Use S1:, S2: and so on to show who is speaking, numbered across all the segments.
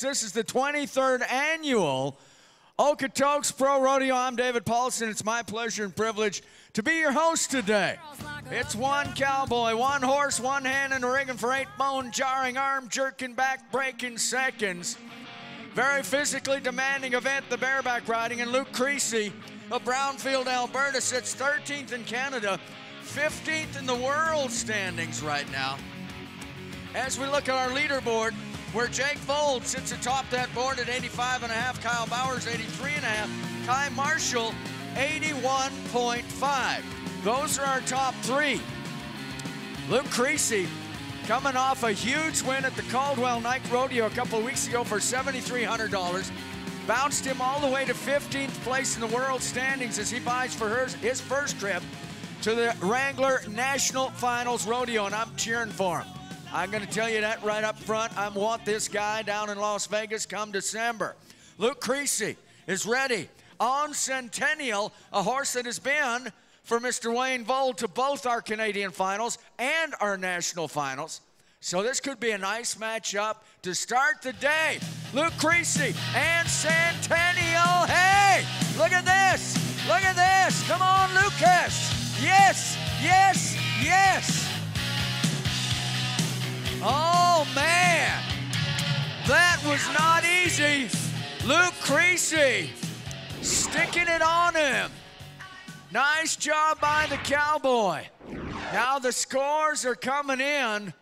S1: This is the 23rd annual Okotoks Pro Rodeo. I'm David Paulson. It's my pleasure and privilege to be your host today. It's one cowboy, one horse, one hand in the ring, and for 8 bone-jarring, arm-jerking, back-breaking seconds. Very physically demanding event, the bareback riding, and Luke Creasy of Brownfield, Alberta, sits 13th in Canada, 15th in the world standings right now. As we look at our leaderboard, where Jake Vold sits atop that board at 85.5, Kyle Bowers 83.5, Kai Marshall 81.5. Those are our top 3. Luke Creasy coming off a huge win at the Caldwell Night Rodeo a couple of weeks ago for $7,300. Bounced him all the way to 15th place in the world standings as he buys for his first trip to the Wrangler National Finals Rodeo, and I'm cheering for him. I'm going to tell you that right up front. I want this guy down in Las Vegas come December. Luke Creasy is ready on Centennial, a horse that has been for Mr. Wayne Vold to both our Canadian finals and our national finals. So this could be a nice matchup to start the day. Luke Creasy and Centennial. Hey, look at this. Look at this. Come on, Lucas. Yes, yes, yes. Oh, man, that was not easy. Luke Creasy sticking it on him. Nice job by the cowboy. Now the scores are coming in.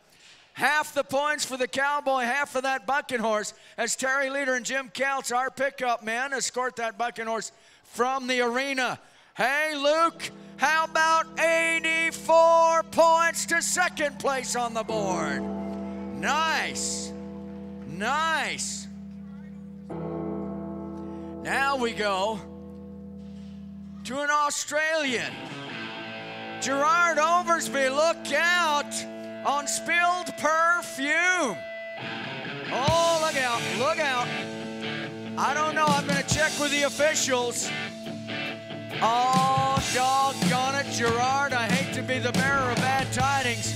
S1: Half the points for the cowboy, half for that bucking horse, as Terry Leader and Jim Kelts, our pickup men, escort that bucking horse from the arena. Hey, Luke, how about 84 points to second place on the board? Nice, nice. Now we go to an Australian. Gerard Oversby, look out on Spilled Perfume. Oh, look out, look out. I don't know, I'm gonna check with the officials. Oh, doggone it, Gerard, I hate to be the bearer of bad tidings.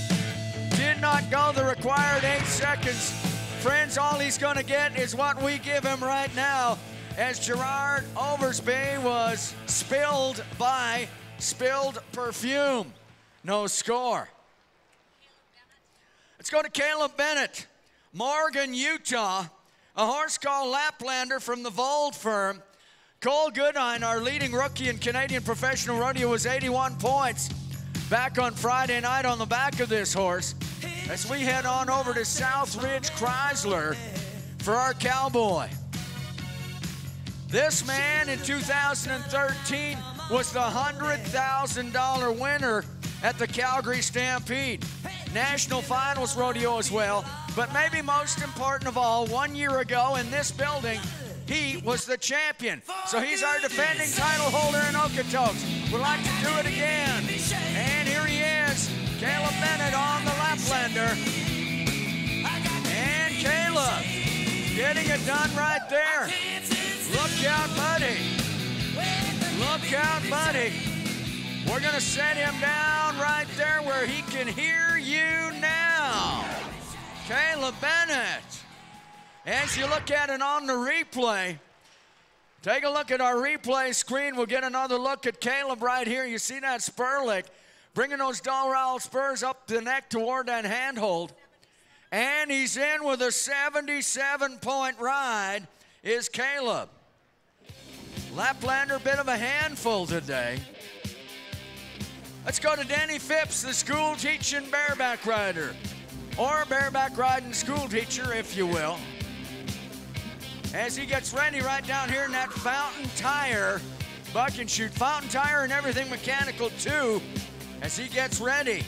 S1: Did not go the required 8 seconds. Friends, all he's gonna get is what we give him right now, as Gerard Oversby was spilled by Spilled Perfume. No score. Let's go to Caleb Bennett, Morgan, Utah, a horse called Laplander from the Vold firm. Cole Goodine, our leading rookie in Canadian professional rodeo, was 81 points back on Friday night on the back of this horse, as we head on over to South Ridge Chrysler for our cowboy. This man in 2013 was the $100,000 winner at the Calgary Stampede. National Finals Rodeo as well, but maybe most important of all, 1 year ago in this building, he was the champion. So he's our defending title holder in Okotoks. Would like to do it again. And here he is, Caleb Bennett on the Laplander. And Caleb getting it done right there. Look out, buddy. Look out, buddy. We're gonna set him down right there where he can hear you now. Caleb Bennett. As you look at it on the replay, take a look at our replay screen. We'll get another look at Caleb right here. You see that spur lick, bringing those dull rowel spurs up the neck toward that handhold. And he's in with a 77-point ride is Caleb. Laplander, bit of a handful today. Let's go to Denny Phipps, the school teaching bareback rider, or bareback riding school teacher, if you will, as he gets ready right down here in that Fountain Tire buck and shoot. Fountain Tire and everything mechanical too, as he gets ready.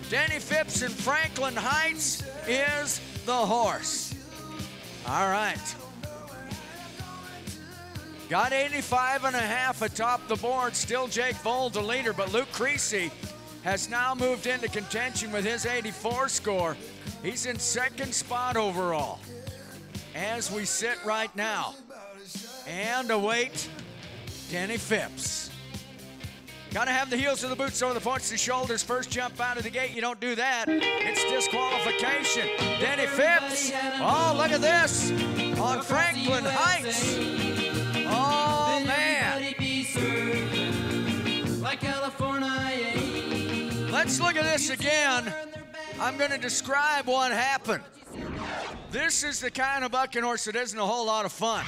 S1: Denny Phipps in Franklin Heights is the horse. All right. Got 85.5 atop the board. Still Jake Vold the leader, but Luke Creasy has now moved into contention with his 84 score. He's in second spot overall as we sit right now and await Denny Phipps. Got to have the heels of the boots over the points of the shoulders. First jump out of the gate, you don't do that, it's disqualification. Denny Phipps, oh, look at this. on Franklin Heights. Oh, man. Let's look at this again. I'm going to describe what happened. This is the kind of bucking horse that isn't a whole lot of fun.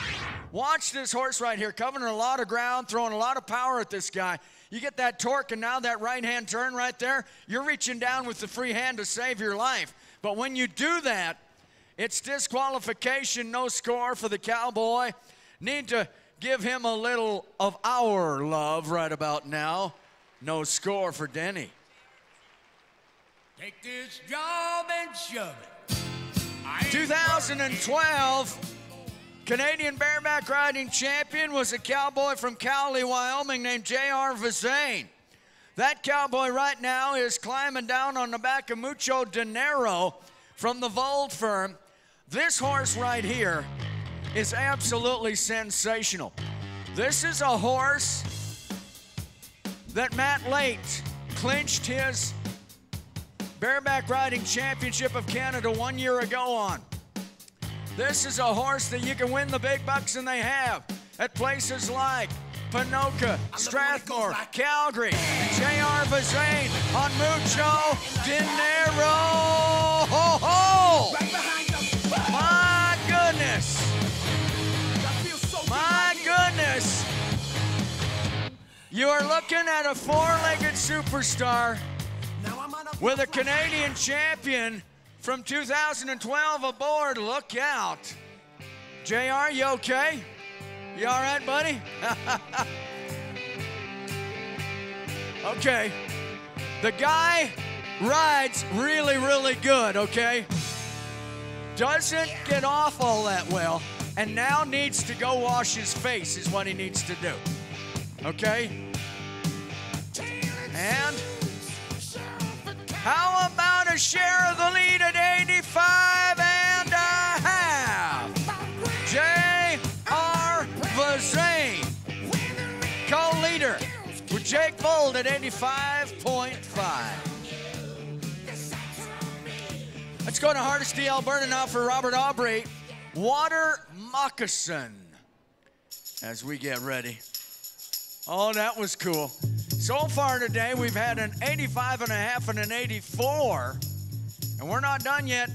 S1: Watch this horse right here, covering a lot of ground, throwing a lot of power at this guy. You get that torque, and now that right-hand turn right there, you're reaching down with the free hand to save your life. But when you do that, it's disqualification, no score for the Cowboy. Need to give him a little of our love right about now. No score for Denny.
S2: Take this job and shove it.
S1: 2012 Canadian bareback riding champion was a cowboy from Cowley, Wyoming named J.R. Vizane. That cowboy right now is climbing down on the back of Mucho Dinero from the Vold firm. This horse right here is absolutely sensational. This is a horse that Matt Late clinched his bareback riding championship of Canada 1 year ago on. This is a horse that you can win the big bucks, and they have, at places like Ponoka, Strathmore, Calgary. J.R. Vizane on Mucho Dinero. Ho, ho! My goodness. My goodness. You are looking at a four-legged superstar with a Canadian champion from 2012 aboard. Look out. JR, you okay? You all right, buddy? Okay. The guy rides really, really good, okay? Doesn't get off all that well, and now needs to go wash his face is what he needs to do. Okay? And how about a share of the lead at 85 and a half? J.R. Vizane, co-leader with Jake Vold at 85.5. Let's go to Hardesty, Alberta now for Robert Aubry. Water Moccasin as we get ready. Oh, that was cool. So far today, we've had an 85 and a half and an 84. And we're not done yet.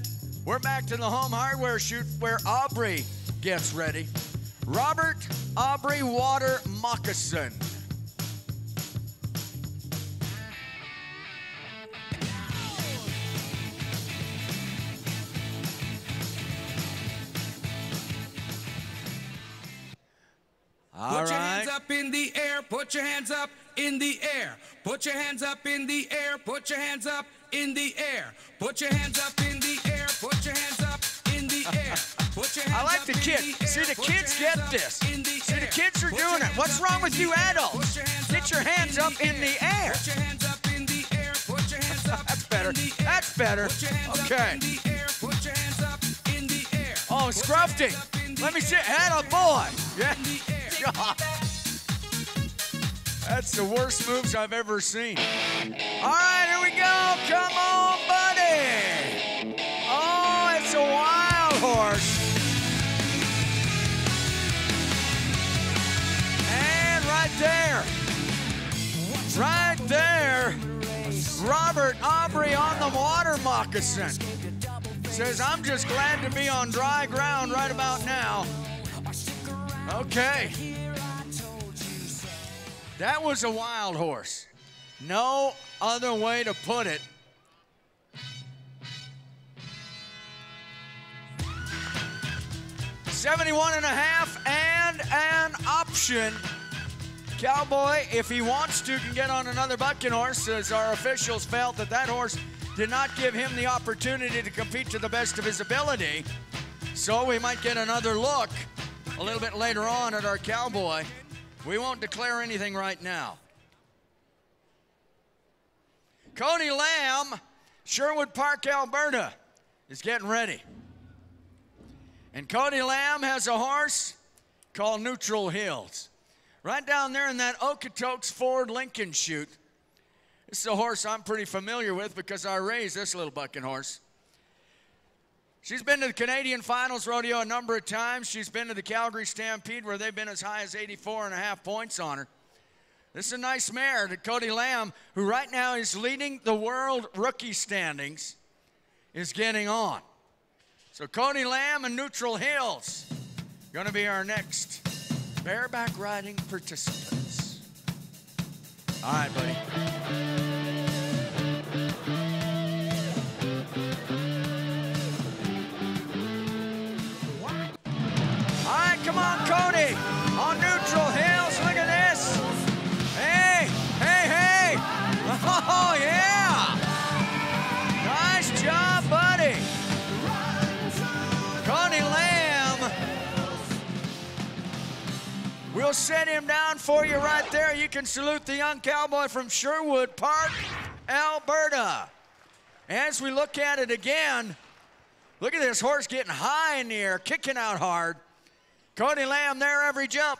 S1: We're back to the home hardware shoot where Aubry gets ready. Robert Aubry Water Moccasin.
S2: Put your hands up in the air, put your hands up in the air. Put your hands up in the air, put your hands up in the air. Put your hands up in the air, put your hands up in the air. Put your hands
S1: I like the kids. See, the kids get this. See, the kids are doing it. What's wrong with you adults? Get your hands up in the air.
S2: Put your hands up in the air, put your hands up.
S1: That's better. That's better. Okay.
S2: Put your hands up in the air.
S1: Oh, Scruffy. Let me see. Atta boy. Yeah. God. That's the worst moves I've ever seen. All right, here we go. Come on, buddy. Oh, it's a wild horse. And right there, Robert Aubry on the water moccasin. Says, I'm just glad to be on dry ground right about now. Okay. That was a wild horse. No other way to put it. $71.5 and an option. Cowboy, if he wants to, can get on another bucking horse, as our officials felt that that horse did not give him the opportunity to compete to the best of his ability. So we might get another look a little bit later on at our Cowboy. We won't declare anything right now. Cody Lamb, Sherwood Park, Alberta, is getting ready. And Cody Lamb has a horse called Neutral Hills. Right down there in that Okotoks Ford Lincoln chute. This is a horse I'm pretty familiar with because I raised this little bucking horse. She's been to the Canadian Finals Rodeo a number of times. She's been to the Calgary Stampede where they've been as high as 84.5 points on her. This is a nice mare that Cody Lamb, who right now is leading the world rookie standings, is getting on. So Cody Lamb and Neutral Hills going to be our next bareback riding participants. All right, buddy. All right, come on, Cody. On Neutral Hills, look at this. Hey, hey, hey. Oh, yeah. Nice job, buddy. Cody Lamb. We'll set him down for you right there. You can salute the young cowboy from Sherwood Park, Alberta. As we look at it again, look at this horse getting high in the air, kicking out hard. Cody Lamb there every jump.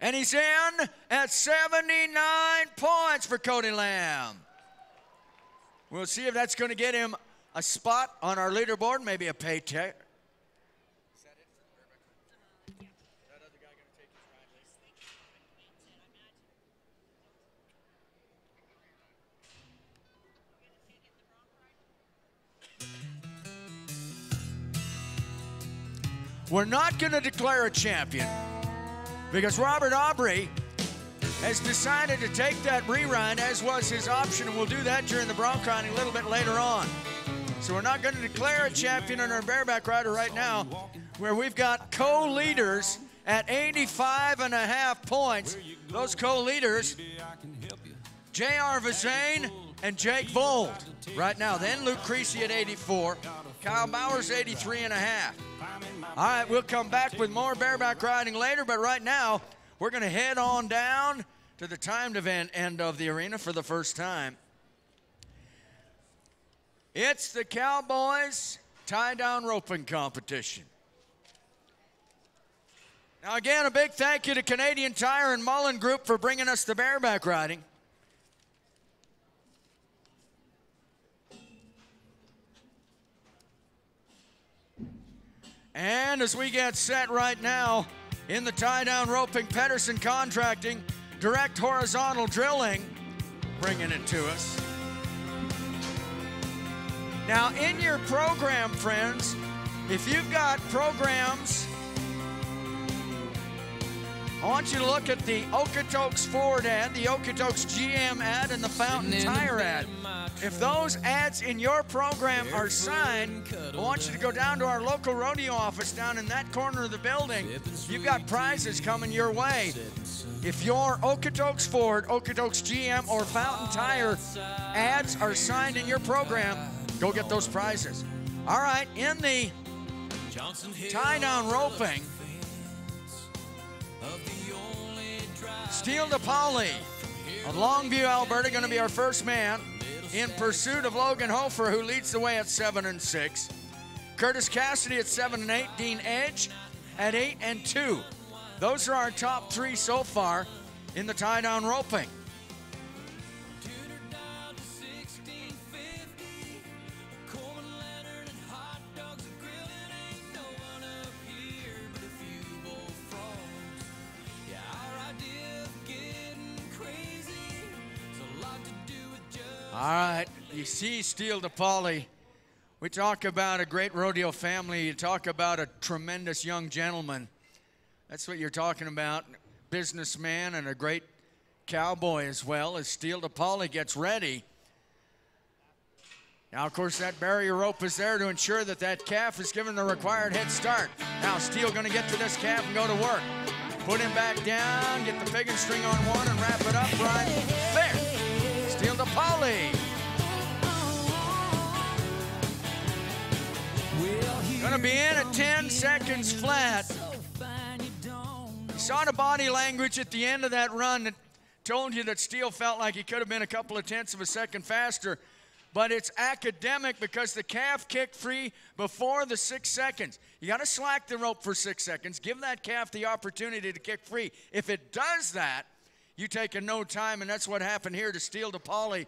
S1: And he's in at 79 points for Cody Lamb. We'll see if that's going to get him a spot on our leaderboard, maybe a paycheck. We're not going to declare a champion because Robert Aubry has decided to take that rerun, as was his option, and we'll do that during the bronc riding a little bit later on. So we're not going to declare a champion on our bareback rider right now, where we've got co-leaders at 85.5 points. Those co-leaders, J.R. Vizane and Jake Vold right now. Then Luke Creasy at 84. Kyle Bowers 83.5. All right, we'll come back with more bareback riding later, but right now we're going to head on down to the timed event end of the arena for the first time. It's the Cowboys tie-down roping competition. Now again, a big thank you to Canadian Tire and Mullen Group for bringing us the bareback riding. And as we get set right now in the tie-down roping, Pedersen Contracting, Direct Horizontal Drilling, bringing it to us. Now in your program, friends, if you've got programs, I want you to look at the Okotoks Ford ad, the Okotoks GM ad, and the Fountain Tire ad. If those ads in your program are signed, I want you to go down to our local rodeo office down in that corner of the building. You've got prizes coming your way. If your Okotoks Ford, Okotoks GM, or Fountain Tire ads are signed in your program, go get those prizes. All right, in the tie-down roping, Steele DePauli of Longview, Alberta, going to be our first man in pursuit of Logan Hofer, who leads the way at 7-6. Curtis Cassidy at 7-8. Dean Edge at 8-2. Those are our top three so far in the tie-down roping. All right, you see Steele DePauli. We talk about a great rodeo family. You talk about a tremendous young gentleman. That's what you're talking about. Businessman and a great cowboy as well, as Steele DePauli gets ready. Now, of course, that barrier rope is there to ensure that that calf is given the required head start. Now, Steele going to get to this calf and go to work. Put him back down, get the piggin string on one, and wrap it up right there. Steele DePauli. Gonna be in at 10 seconds flat. You saw the body language at the end of that run that told you that Steele felt like he could have been a couple of tenths of a second faster, but it's academic because the calf kicked free before the 6 seconds. You gotta slack the rope for 6 seconds, give that calf the opportunity to kick free. If it does that, you take a no time, and that's what happened here to Steele DePauli.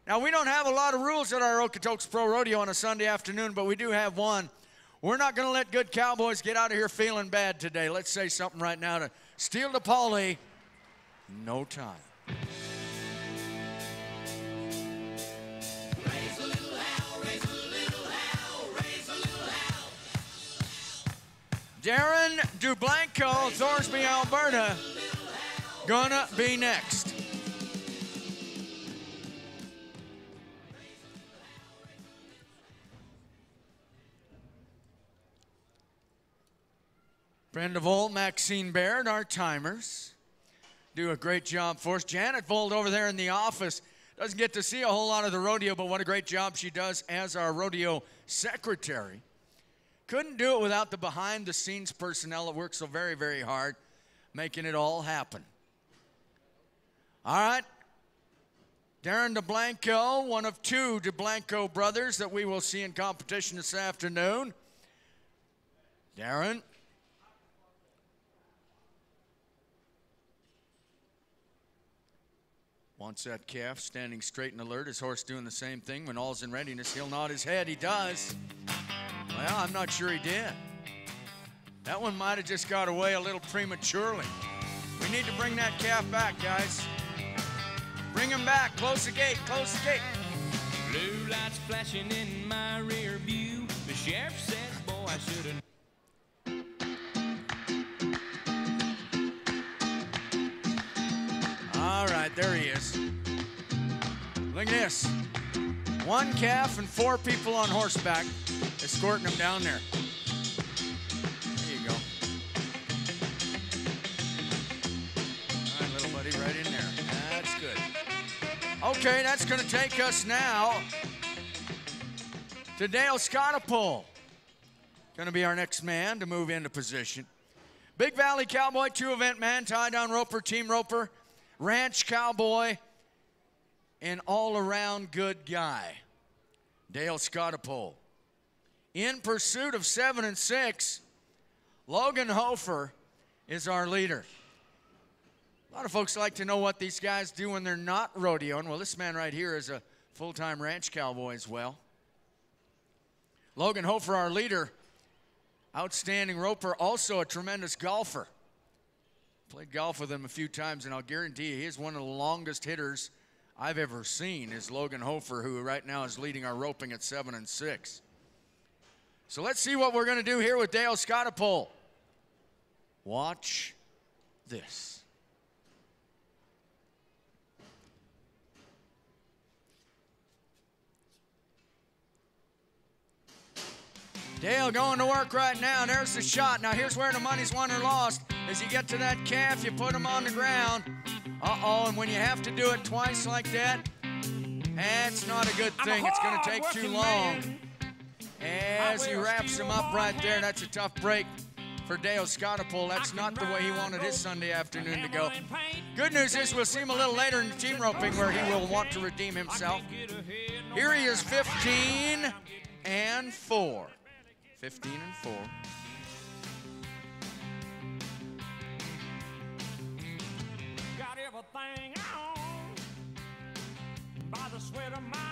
S1: Now, we don't have a lot of rules at our Okotoks Pro Rodeo on a Sunday afternoon, but we do have one. We're not going to let good cowboys get out of here feeling bad today. Let's say something right now to Steel DePauli. No time.
S2: Raise a little hell, raise a little hell, raise a little hell.
S1: Darren Dublanco, Thorsby, Alberta, gonna be next. Brenda Volt, Maxine Baird, our timers, do a great job for us. Janet Volt over there in the office doesn't get to see a whole lot of the rodeo, but what a great job she does as our rodeo secretary. Couldn't do it without the behind-the-scenes personnel that work so very, very hard, making it all happen. All right. Darren DeBlanco, one of two DeBlanco brothers that we will see in competition this afternoon. Darren. Wants that calf standing straight and alert. His horse doing the same thing. When all's in readiness, he'll nod his head. He does. Well, I'm not sure he did. That one might have just got away a little prematurely. We need to bring that calf back, guys. Bring him back. Close the gate. Close the gate.
S2: Blue lights flashing in my rear view. The sheriff said, boy, I should have.
S1: All right, there he is. Look at this. One calf and 4 people on horseback escorting him down there. There you go. All right, little buddy, right in there. That's good. Okay, that's going to take us now to Dale Scottapole. Going to be our next man to move into position. Big Valley Cowboy, 2-event man, tie-down roper, team roper, ranch cowboy, and all-around good guy, Dale Scottapole. In pursuit of 7 and 6, Logan Hofer is our leader. A lot of folks like to know what these guys do when they're not rodeoing. Well, this man right here is a full-time ranch cowboy as well. Logan Hofer, our leader, outstanding roper, also a tremendous golfer. Played golf with him a few times, and I'll guarantee you he is one of the longest hitters I've ever seen, is Logan Hofer, who right now is leading our roping at 7 and 6. So let's see what we're going to do here with Dale Scottapole. Watch this. Dale going to work right now. There's the shot. Now here's where the money's won or lost. As you get to that calf, you put him on the ground. Uh-oh, and when you have to do it twice like that, that's not a good thing. It's going to take too long. As he wraps him up right there, that's a tough break for Dale Scottapole. That's not the way he wanted his Sunday afternoon to go. Good news is we'll see him a little later in the team roping where he will want to redeem himself. Here he is, 15 and 4. 15 and 4.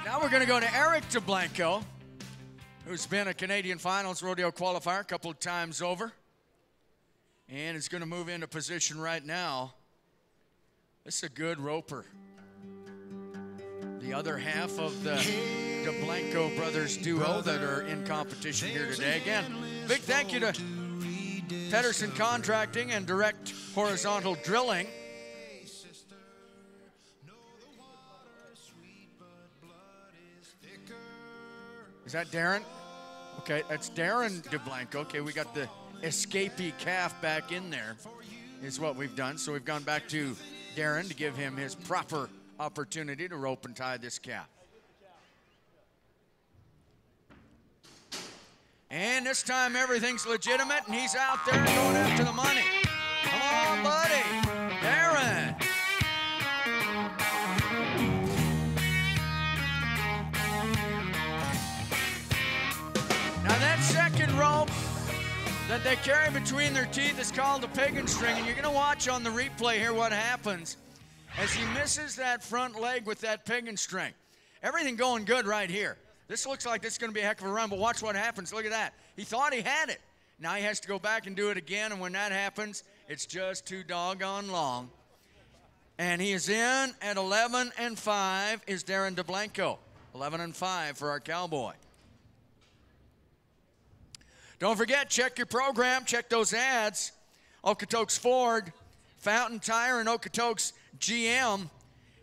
S1: Now we're going to go to Eric DeBlanco, who's been a Canadian Finals rodeo qualifier a couple of times over, and is going to move into position right now. This is a good roper. The other half of the DeBlanco brothers duo that are in competition here today. Again, big thank you to Pedersen Contracting and Direct Horizontal Drilling. Is that Darren? Okay, that's Darren DeBlanco. Okay, we got the escapee calf back in there is what we've done. So we've gone back to Darren to give him his proper opportunity to rope and tie this calf. And this time everything's legitimate, and he's out there going after the money. Come on, buddy. Darren. Now that second rope that they carry between their teeth is called the pagan string, and you're going to watch on the replay here what happens as he misses that front leg with that pagan string. Everything going good right here. This looks like this is going to be a heck of a run, but watch what happens. Look at that. He thought he had it. Now he has to go back and do it again, and when that happens, it's just too doggone long. And he is in at 11-5 is Darren DeBlanco. 11-5 for our Cowboy. Don't forget, check your program, check those ads. Okotoks Ford, Fountain Tire, and Okotoks GM.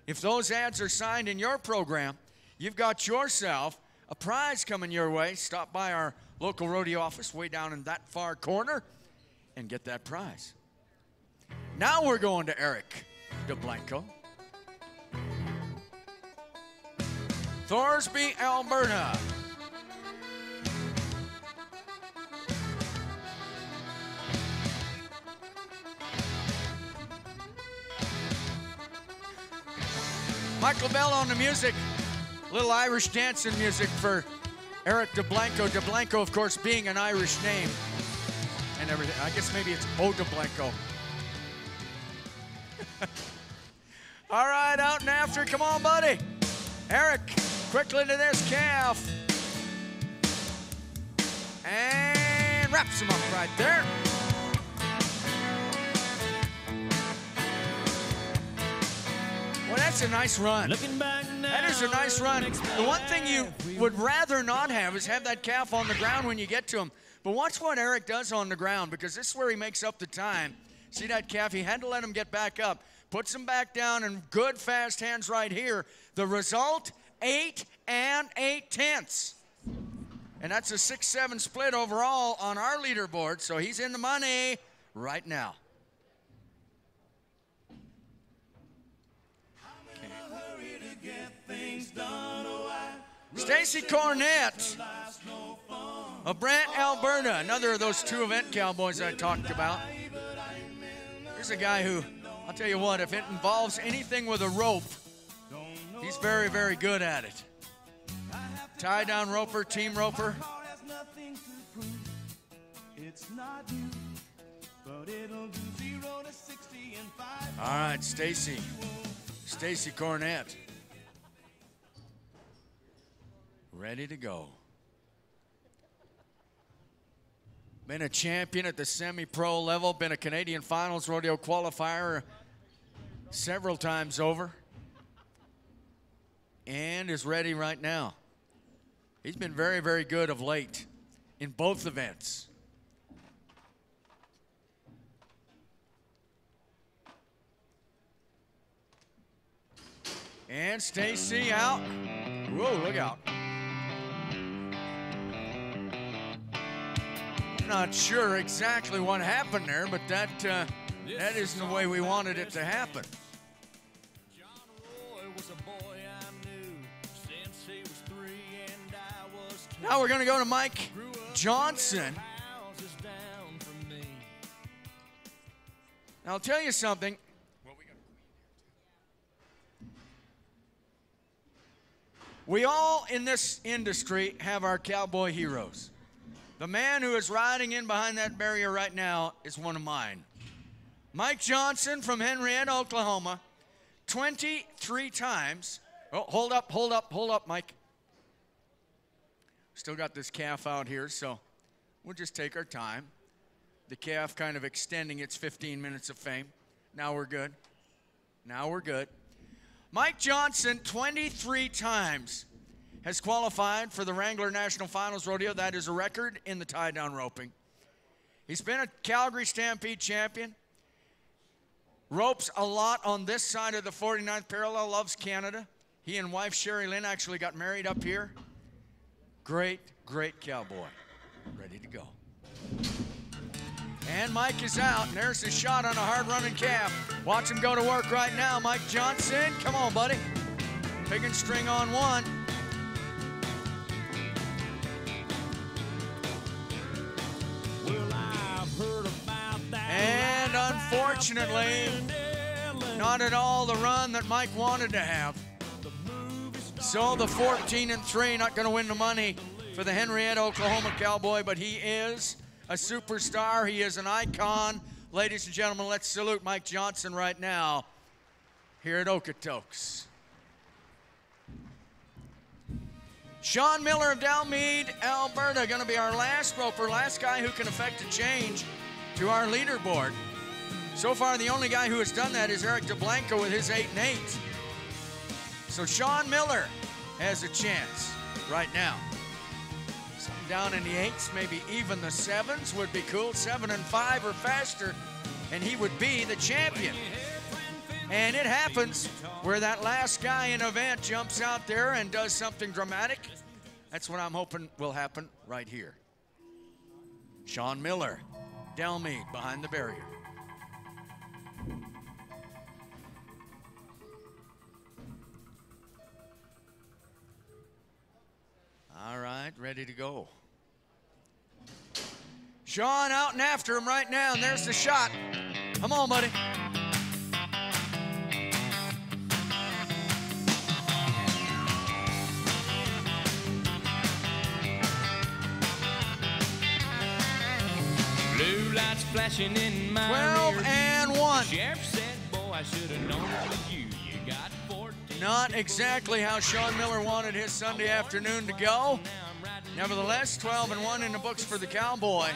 S1: If those ads are signed in your program, you've got yourself a prize coming your way. Stop by our local rodeo office way down in that far corner and get that prize. Now we're going to Eric DeBlanco. Thorsby, Alberta. Michael Bell on the music. Little Irish dancing music for Eric DeBlanco. DeBlanco, of course, being an Irish name and everything. I guess maybe it's O DeBlanco. All right, out and after. Come on, buddy. Eric, quickly to this calf. And wraps him up right there. Well, that's a nice run. Looking back now, that is a nice run. The one thing you would rather not have is have that calf on the ground when you get to him. But watch what Eric does on the ground, because this is where he makes up the time. See that calf? He had to let him get back up. Puts him back down, and good fast hands right here. The result, 8 8/10. And that's a 6-7 split overall on our leaderboard, so he's in the money right now. Stacy Cornett of Brant, Alberta, another of those two event cowboys I talked about. Here's a guy who, I'll tell you what, if it involves anything with a rope, he's very, very good at it. Tie down roper, team roper. All right, Stacy Cornett. Ready to go. Been a champion at the semi-pro level, been a Canadian Finals rodeo qualifier several times over, and is ready right now. He's been very, very good of late in both events. And Stacy out. Whoa, look out. Not sure exactly what happened there, but that isn't the way we wanted it to happen. Now we're going to go to Mike Johnson. Now I'll tell you something. We all in this industry have our cowboy heroes. The man who is riding in behind that barrier right now is one of mine. Mike Johnson from Henrietta, Oklahoma, 23 times. Oh, hold up, Mike. Still got this calf out here, so we'll just take our time. The calf kind of extending its 15 minutes of fame. Now we're good. Mike Johnson, 23 times, has qualified for the Wrangler National Finals Rodeo. That is a record in the tie-down roping. He's been a Calgary Stampede champion. Ropes a lot on this side of the 49th parallel, loves Canada. He and wife Sherry Lynn actually got married up here. Great, great cowboy. Ready to go. And Mike is out, and there's his shot on a hard-running calf. Watch him go to work right now. Mike Johnson, come on, buddy. Pig and string on one. And unfortunately, not at all the run that Mike wanted to have. So the 14-3, not going to win the money for the Henrietta, Oklahoma Cowboy, but he is a superstar. He is an icon. Ladies and gentlemen, let's salute Mike Johnson right now here at Okotoks. Sean Miller of Dalmead, Alberta, going to be our last roper, last guy who can effect a change to our leaderboard. So far, the only guy who has done that is Eric DeBlanco with his 8 and 8. So Sean Miller has a chance right now. Something down in the 8s, maybe even the 7s would be cool. 7 and 5 or faster, and he would be the champion. And it happens where that last guy in event jumps out there and does something dramatic. That's what I'm hoping will happen right here. Sean Miller, Dalmead behind the barrier. All right, ready to go. Sean out and after him right now, and there's the shot. Come on, buddy.
S2: Blue lights flashing in my
S1: 12 and 1.
S2: Sheriff said, boy, I should have known it was you. You got 14.
S1: Not exactly how Sean Miller wanted his Sunday afternoon to go. Nevertheless, 12 and 1 in the books for the Cowboy.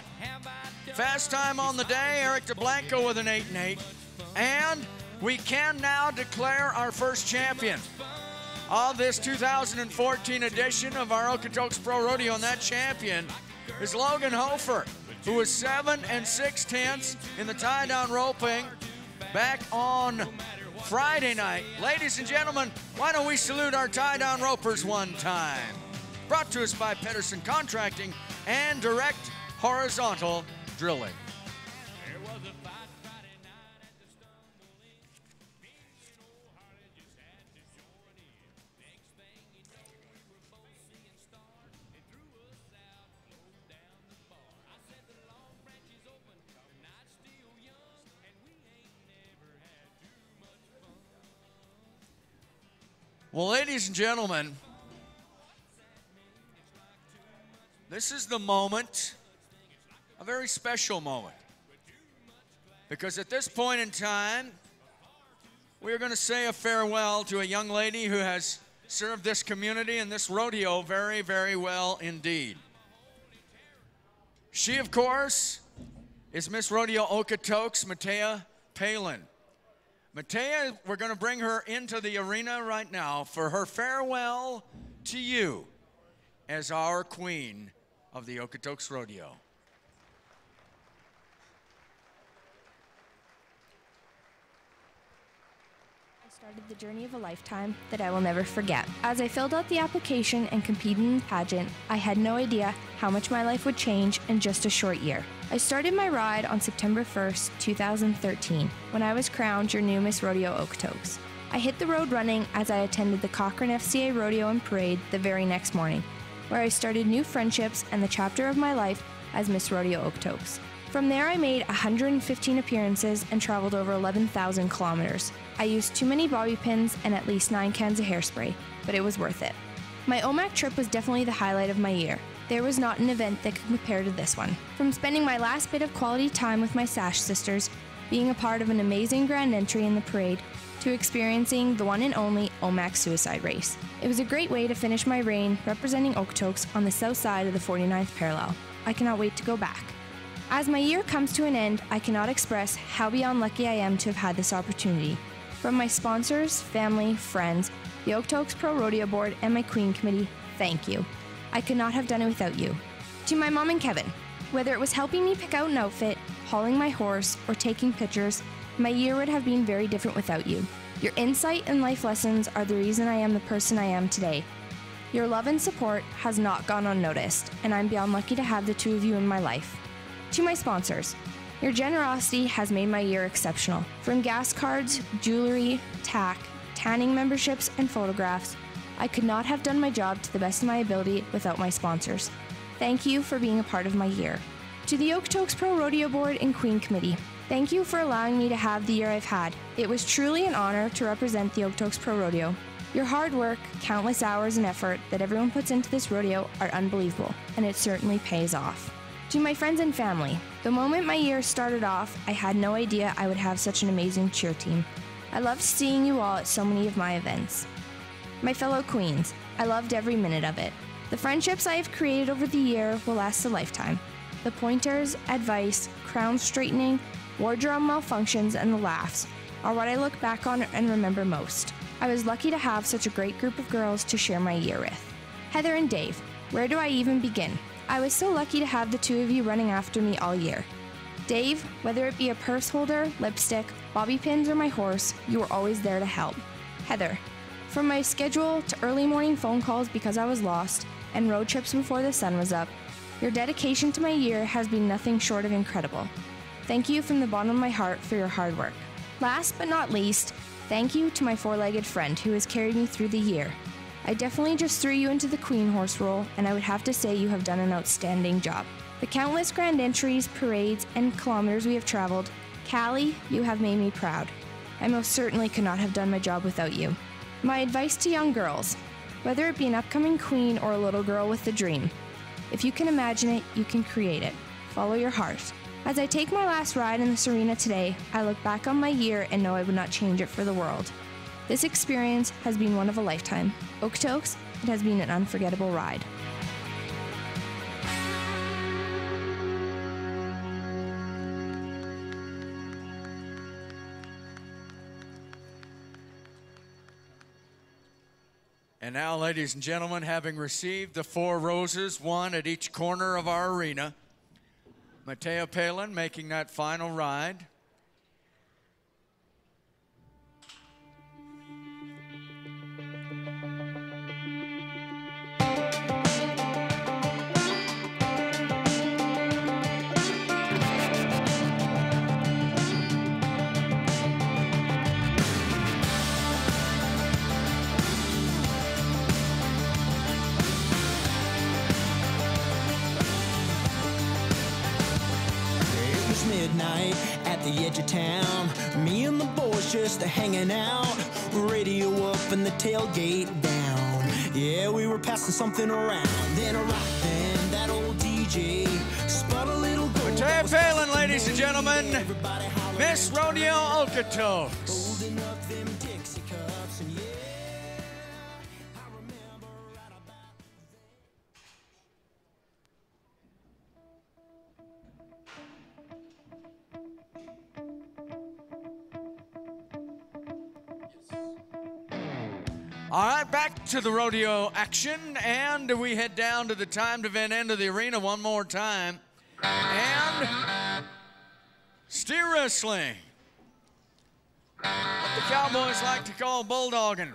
S1: Fast time on the day, Eric DeBlanco with an 8 and 8. And we can now declare our first champion of this 2014 edition of our Okotoks Pro Rodeo. And that champion is Logan Hofer, who was 7 6/10 in the tie-down roping back on Friday night. Ladies and gentlemen, why don't we salute our tie-down ropers one time? Brought to us by Pedersen Contracting and Direct Horizontal Drilling. Well, ladies and gentlemen, this is the moment, a very special moment, because at this point in time, we're going to say a farewell to a young lady who has served this community and this rodeo very, very well indeed. She, of course, is Miss Rodeo Okotoks, Matea Palin. Matea, we're going to bring her into the arena right now for her farewell to you as our queen of the Okotoks Rodeo.
S3: I started the journey of a lifetime that I will never forget. As I filled out the application and competed in the pageant, I had no idea how much my life would change in just a short year. I started my ride on September 1st, 2013, when I was crowned your new Miss Rodeo Okotoks. I hit the road running as I attended the Cochrane FCA Rodeo and Parade the very next morning, where I started new friendships and the chapter of my life as Miss Rodeo Okotoks. From there, I made 115 appearances and traveled over 11,000 kilometers. I used too many bobby pins and at least 9 cans of hairspray, but it was worth it. My OMAC trip was definitely the highlight of my year. There was not an event that could compare to this one. From spending my last bit of quality time with my Sash sisters, being a part of an amazing grand entry in the parade, to experiencing the one and only OMAC suicide race. It was a great way to finish my reign representing Okotoks on the south side of the 49th parallel. I cannot wait to go back. As my year comes to an end, I cannot express how beyond lucky I am to have had this opportunity. From my sponsors, family, friends, the Okotoks Pro Rodeo Board, and my Queen Committee, thank you. I could not have done it without you. To my mom and Kevin, whether it was helping me pick out an outfit, hauling my horse, or taking pictures, my year would have been very different without you. Your insight and life lessons are the reason I am the person I am today. Your love and support has not gone unnoticed, and I'm beyond lucky to have the two of you in my life. To my sponsors, your generosity has made my year exceptional. From gas cards, jewelry, tack, tanning memberships, and photographs, I could not have done my job to the best of my ability without my sponsors. Thank you for being a part of my year. To the Okotoks Pro Rodeo Board and Queen Committee, thank you for allowing me to have the year I've had. It was truly an honor to represent the Okotoks Pro Rodeo. Your hard work, countless hours and effort that everyone puts into this rodeo are unbelievable, and it certainly pays off. To my friends and family, the moment my year started off, I had no idea I would have such an amazing cheer team. I loved seeing you all at so many of my events. My fellow queens, I loved every minute of it. The friendships I have created over the year will last a lifetime. The pointers, advice, crown straightening, wardrobe malfunctions, and the laughs are what I look back on and remember most. I was lucky to have such a great group of girls to share my year with. Heather and Dave, where do I even begin? I was so lucky to have the two of you running after me all year. Dave, whether it be a purse holder, lipstick, bobby pins, or my horse, you were always there to help. Heather, from my schedule to early morning phone calls because I was lost and road trips before the sun was up, your dedication to my year has been nothing short of incredible. Thank you from the bottom of my heart for your hard work. Last but not least, thank you to my four-legged friend who has carried me through the year. I definitely just threw you into the queen horse role, and I would have to say you have done an outstanding job. The countless grand entries, parades, and kilometers we have traveled, Callie, you have made me proud. I most certainly could not have done my job without you. My advice to young girls, whether it be an upcoming queen or a little girl with a dream, if you can imagine it, you can create it. Follow your heart. As I take my last ride in this arena today, I look back on my year and know I would not change it for the world. This experience has been one of a lifetime. Okotoks, it has been an unforgettable ride.
S1: And now, ladies and gentlemen, having received the 4 roses, one at each corner of our arena, Matea Palin making that final ride.
S4: Midnight at the edge of town, me and the boys just hanging out, radio up and the tailgate down. Yeah, we were passing something around. Then right then, that old DJ spun a little gold.
S1: Matea Palin, ladies and gentlemen, Miss Rodeo Okotoks.
S4: Holding up them Dixie cups, and yeah, I remember right about
S1: All right, back to the rodeo action, and we head down to the timed event end of the arena one more time. And steer wrestling. What the cowboys like to call bulldogging.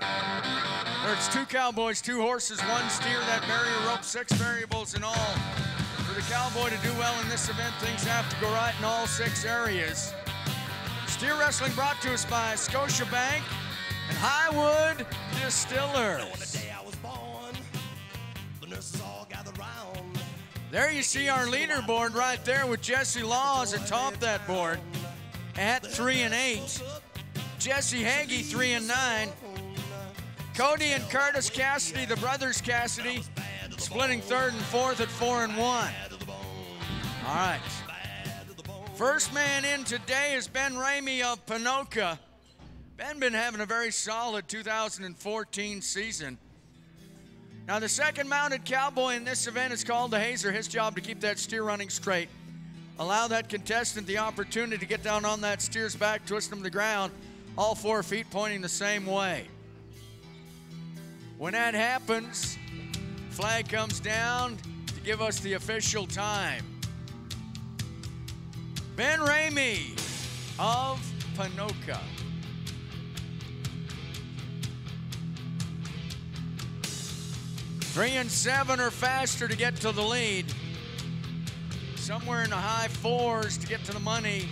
S1: There's 2 cowboys, 2 horses, 1 steer, that barrier rope, 6 variables in all. For the cowboy to do well in this event, things have to go right in all 6 areas. Steer wrestling brought to us by Scotiabank and Highwood Distillers. There you see our leaderboard right there with Jesse Laws atop that board at 3 and 8. Jesse Hagee 3 and 9. Cody and Curtis Cassidy, the brothers Cassidy, splitting 3rd and 4th at 4 and 1. All right. First man in today is Ben Ramey of Ponoka. Ben been having a very solid 2014 season. Now the second mounted cowboy in this event is called the Hazer. His job to keep that steer running straight. Allow that contestant the opportunity to get down on that steer's back, twist him to the ground, all 4 feet pointing the same way. When that happens, flag comes down to give us the official time. Ben Ramey of Ponoka. 3 and 7 or faster to get to the lead. Somewhere in the high 4s to get to the money.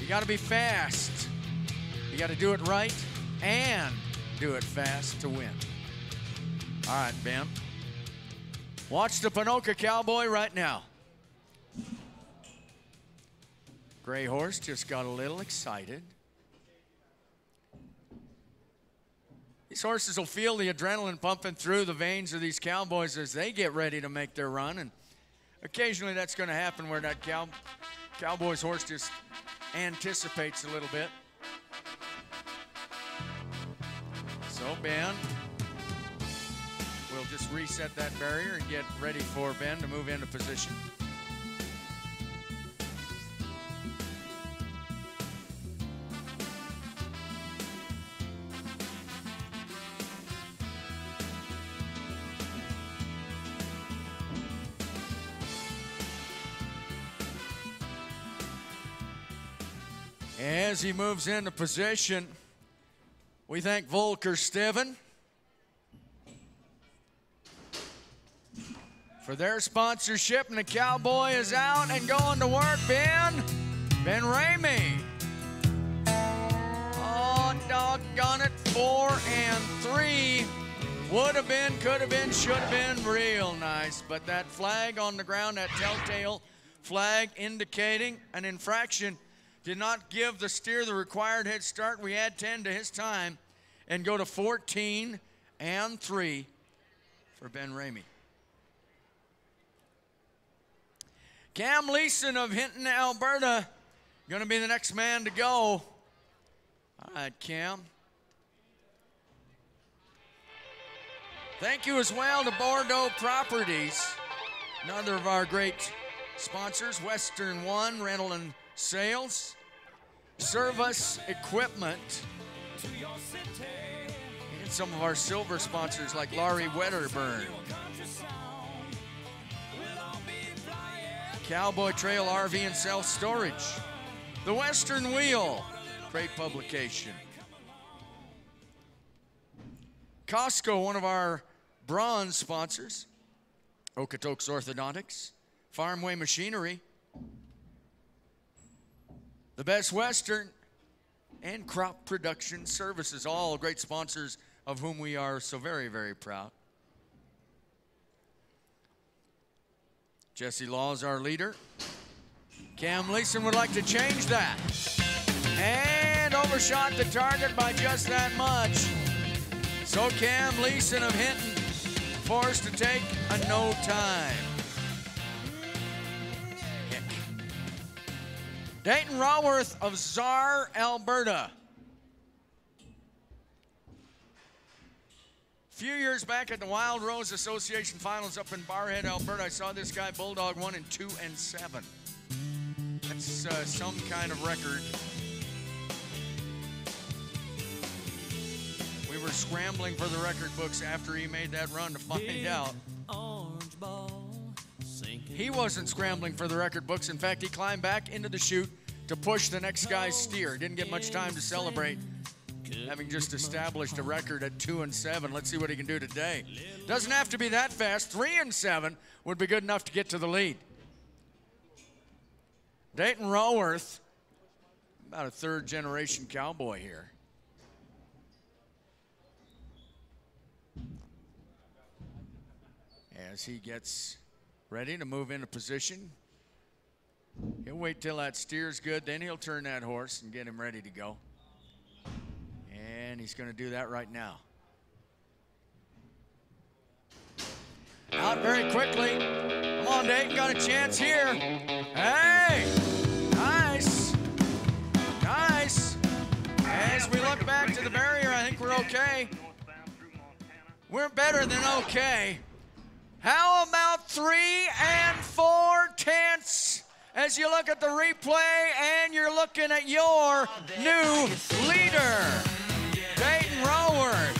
S1: You got to be fast. You got to do it right and do it fast to win. All right, Ben. Watch the Ponoka cowboy right now. Gray horse just got a little excited. These horses will feel the adrenaline pumping through the veins of these cowboys as they get ready to make their run. And occasionally that's going to happen where that cowboy's horse just anticipates a little bit. So Ben will just reset that barrier and get ready for Ben to move into position. As he moves into position, we thank Volker Steven for their sponsorship, and the Cowboy is out and going to work. Ben Ramey. Oh, doggone it, 4 and 3. Would have been, could have been, should have been real nice. But that flag on the ground, that telltale flag indicating an infraction, did not give the steer the required head start. We add 10 to his time and go to 14 and 3 for Ben Ramey. Cam Leeson of Hinton, Alberta, going to be the next man to go. All right, Cam. Thank you as well to Bordeaux Properties, another of our great sponsors, Western One Rental and Sales, Service Equipment, and some of our silver sponsors like Laurie Wedderburn, Cowboy Trail RV and Self-Storage, The Western Wheel, great publication, Costco, one of our bronze sponsors, Okotoks Orthodontics, Farmway Machinery, The Best Western, and Crop Production Services, all great sponsors of whom we are so very, very proud. Jesse Law is our leader. Cam Leeson would like to change that. And overshot the target by just that much. So Cam Leeson of Hinton forced to take a no time. Dayton Raworth of Czar, Alberta. A few years back at the Wild Rose Association Finals up in Barhead, Alberta, I saw this guy Bulldog 1 in 2 and 7. That's some kind of record. We were scrambling for the record books after he made that run to find out. He wasn't scrambling for the record books. In fact, he climbed back into the chute to push the next guy's steer. Didn't get much time to celebrate, having just established a record at 2 and 7. Let's see what he can do today. Doesn't have to be that fast. 3 and 7 would be good enough to get to the lead. Dayton Raworth, about a third-generation cowboy here. As he gets ready to move into position, he'll wait till that steer's good, then he'll turn that horse and get him ready to go. And he's going to do that right now. Out very quickly. Come on, Dayton, got a chance here. Hey! Nice. Nice. As we look back to the barrier, I think we're okay. We're better than okay. How about 3 4/10 as you look at the replay and you're looking at your new leader, Dayton Raworth.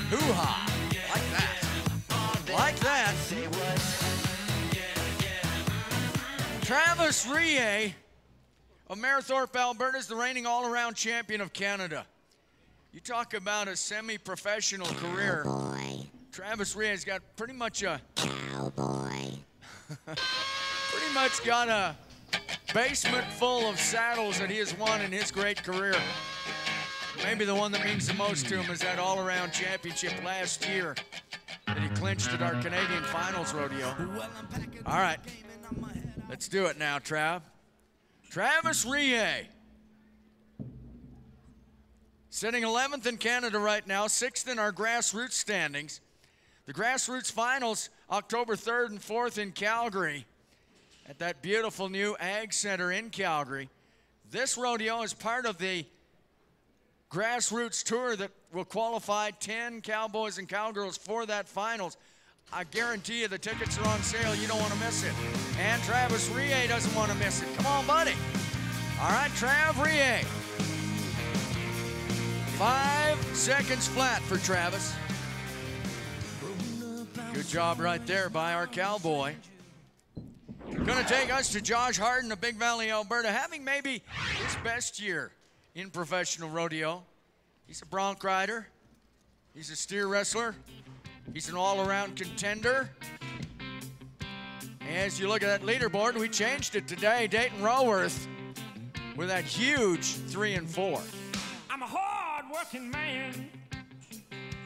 S1: Hoo-ha. Like that. Like that. Travis Rie of Mayerthorpe, Alberta is the reigning all-around champion of Canada. You talk about a semi-professional career. Travis Rie has got pretty much a cowboy. Pretty much got a basement full of saddles that he has won in his great career. Maybe the one that means the most to him is that all-around championship last year that he clinched at our Canadian Finals rodeo. All right, let's do it now, Trav. Travis Rie, sitting 11th in Canada right now, 6th in our grassroots standings. The grassroots finals, October 3rd and 4th in Calgary at that beautiful new Ag Center in Calgary. This rodeo is part of the grassroots tour that will qualify 10 cowboys and cowgirls for that finals. I guarantee you the tickets are on sale. You don't want to miss it. And Travis Rie doesn't want to miss it. Come on, buddy. All right, Trav Rie. 5 seconds flat for Travis. Good job right there by our cowboy. Going to take us to Josh Harden of Big Valley, Alberta, having maybe his best year in professional rodeo. He's a bronc rider. He's a steer wrestler. He's an all-around contender. As you look at that leaderboard, we changed it today. Dayton Raworth with that huge 3 and 4.
S5: I'm a hard-working man.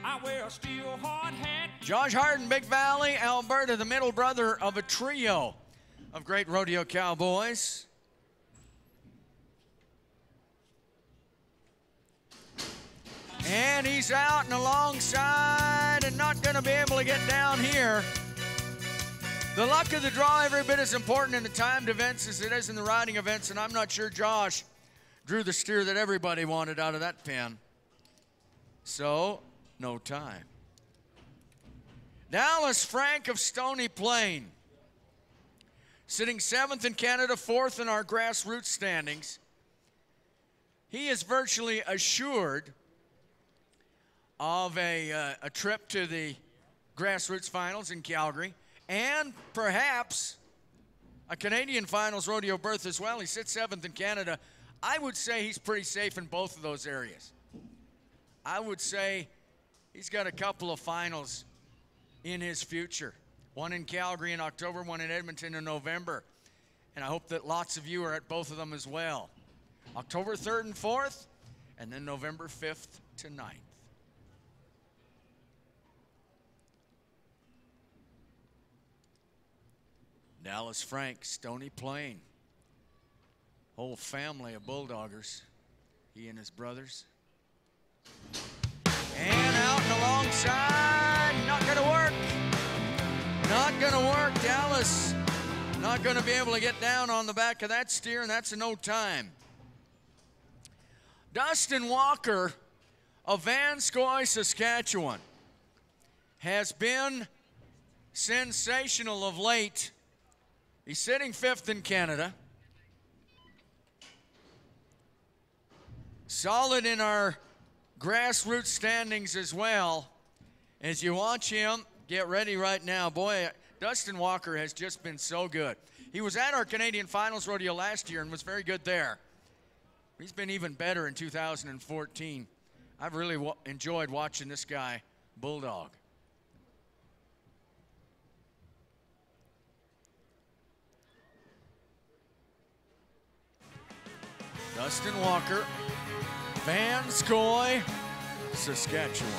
S5: I wear a steel hard hat.
S1: Josh Harden, Big Valley, Alberta, the middle brother of a trio of great rodeo cowboys. And he's out and alongside and not going to be able to get down here. The luck of the draw every bit as important in the timed events as it is in the riding events, and I'm not sure Josh drew the steer that everybody wanted out of that pen. So, no time. Dallas Frank of Stony Plain, sitting 7th in Canada, 4th in our grassroots standings. He is virtually assured of a trip to the grassroots finals in Calgary and perhaps a Canadian finals rodeo berth as well. He sits 7th in Canada. I would say he's pretty safe in both of those areas. I would say he's got a couple of finals in his future. One in Calgary in October, one in Edmonton in November. And I hope that lots of you are at both of them as well. October 3rd and 4th, and then November 5th to 9th. Dallas Frank, Stony Plain. Whole family of bulldoggers. He and his brothers. And out and alongside. Not going to work. Not going to work. Dallas not going to be able to get down on the back of that steer, and that's a no time. Dustin Walker of Vanscoy, Saskatchewan, has been sensational of late. He's sitting 5th in Canada. Solid in our grassroots standings as well. As you watch him get ready right now, boy, Dustin Walker has just been so good. He was at our Canadian Finals Rodeo last year and was very good there. He's been even better in 2014. I've really enjoyed watching this guy bulldog. Dustin Walker, Vanscoy, Saskatchewan.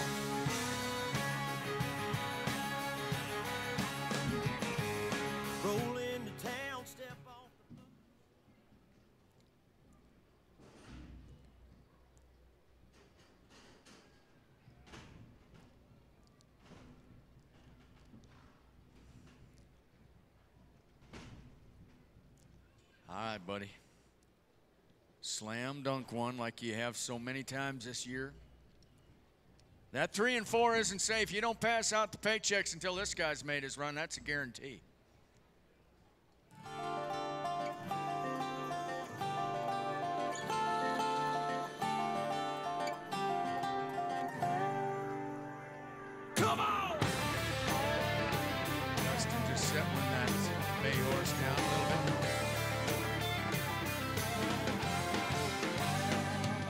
S4: Roll into town, step off the boat.
S1: All right, buddy. Slam dunk one like you have so many times this year. That 3 and 4 isn't safe. You don't pass out the paychecks until this guy's made his run. That's a guarantee.
S5: Come on!
S1: Dustin just settling that bay horse down a little bit.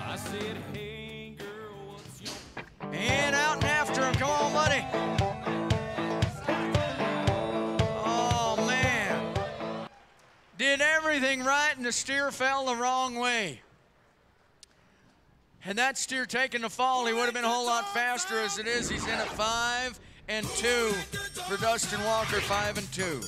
S5: I said, hey, girl, what's your...
S1: And out and after him. Come on, buddy. Oh, man. Did everything right, and the steer fell the wrong way. Had that steer taken the fall, he would have been a whole lot faster. As it is, he's in at 5 and 2 for Dustin Walker, 5 and 2.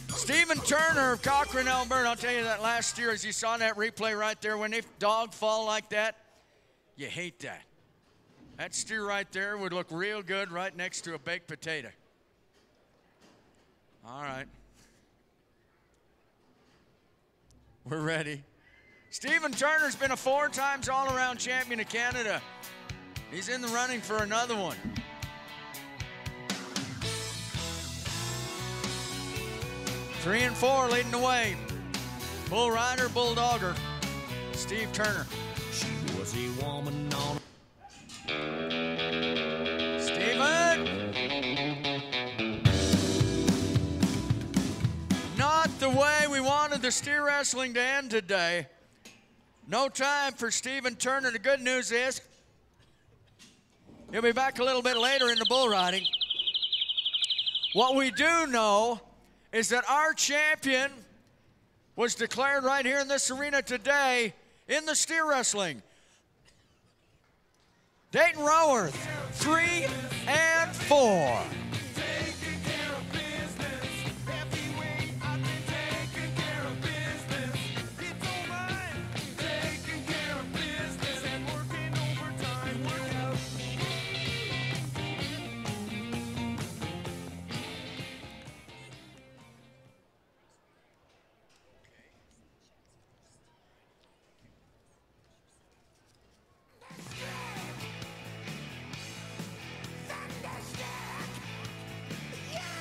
S1: Stephen Turner of Cochrane, Alberta. I'll tell you that last year, as you saw that replay right there, when they dog fall like that, you hate that. That steer right there would look real good right next to a baked potato. All right. We're ready. Stephen Turner's been a 4 times all-around champion of Canada. He's in the running for another one. Three and 4 leading the way. Bull Rider, Bulldogger, Steve Turner.
S4: She was a woman on.
S1: Steven! Not the way we wanted the steer wrestling to end today. No time for Stephen Turner. The good news is he'll be back a little bit later in the bull riding. What we do know is that our champion was declared right here in this arena today in the steer wrestling. Dayton Roworth, 3 and 4.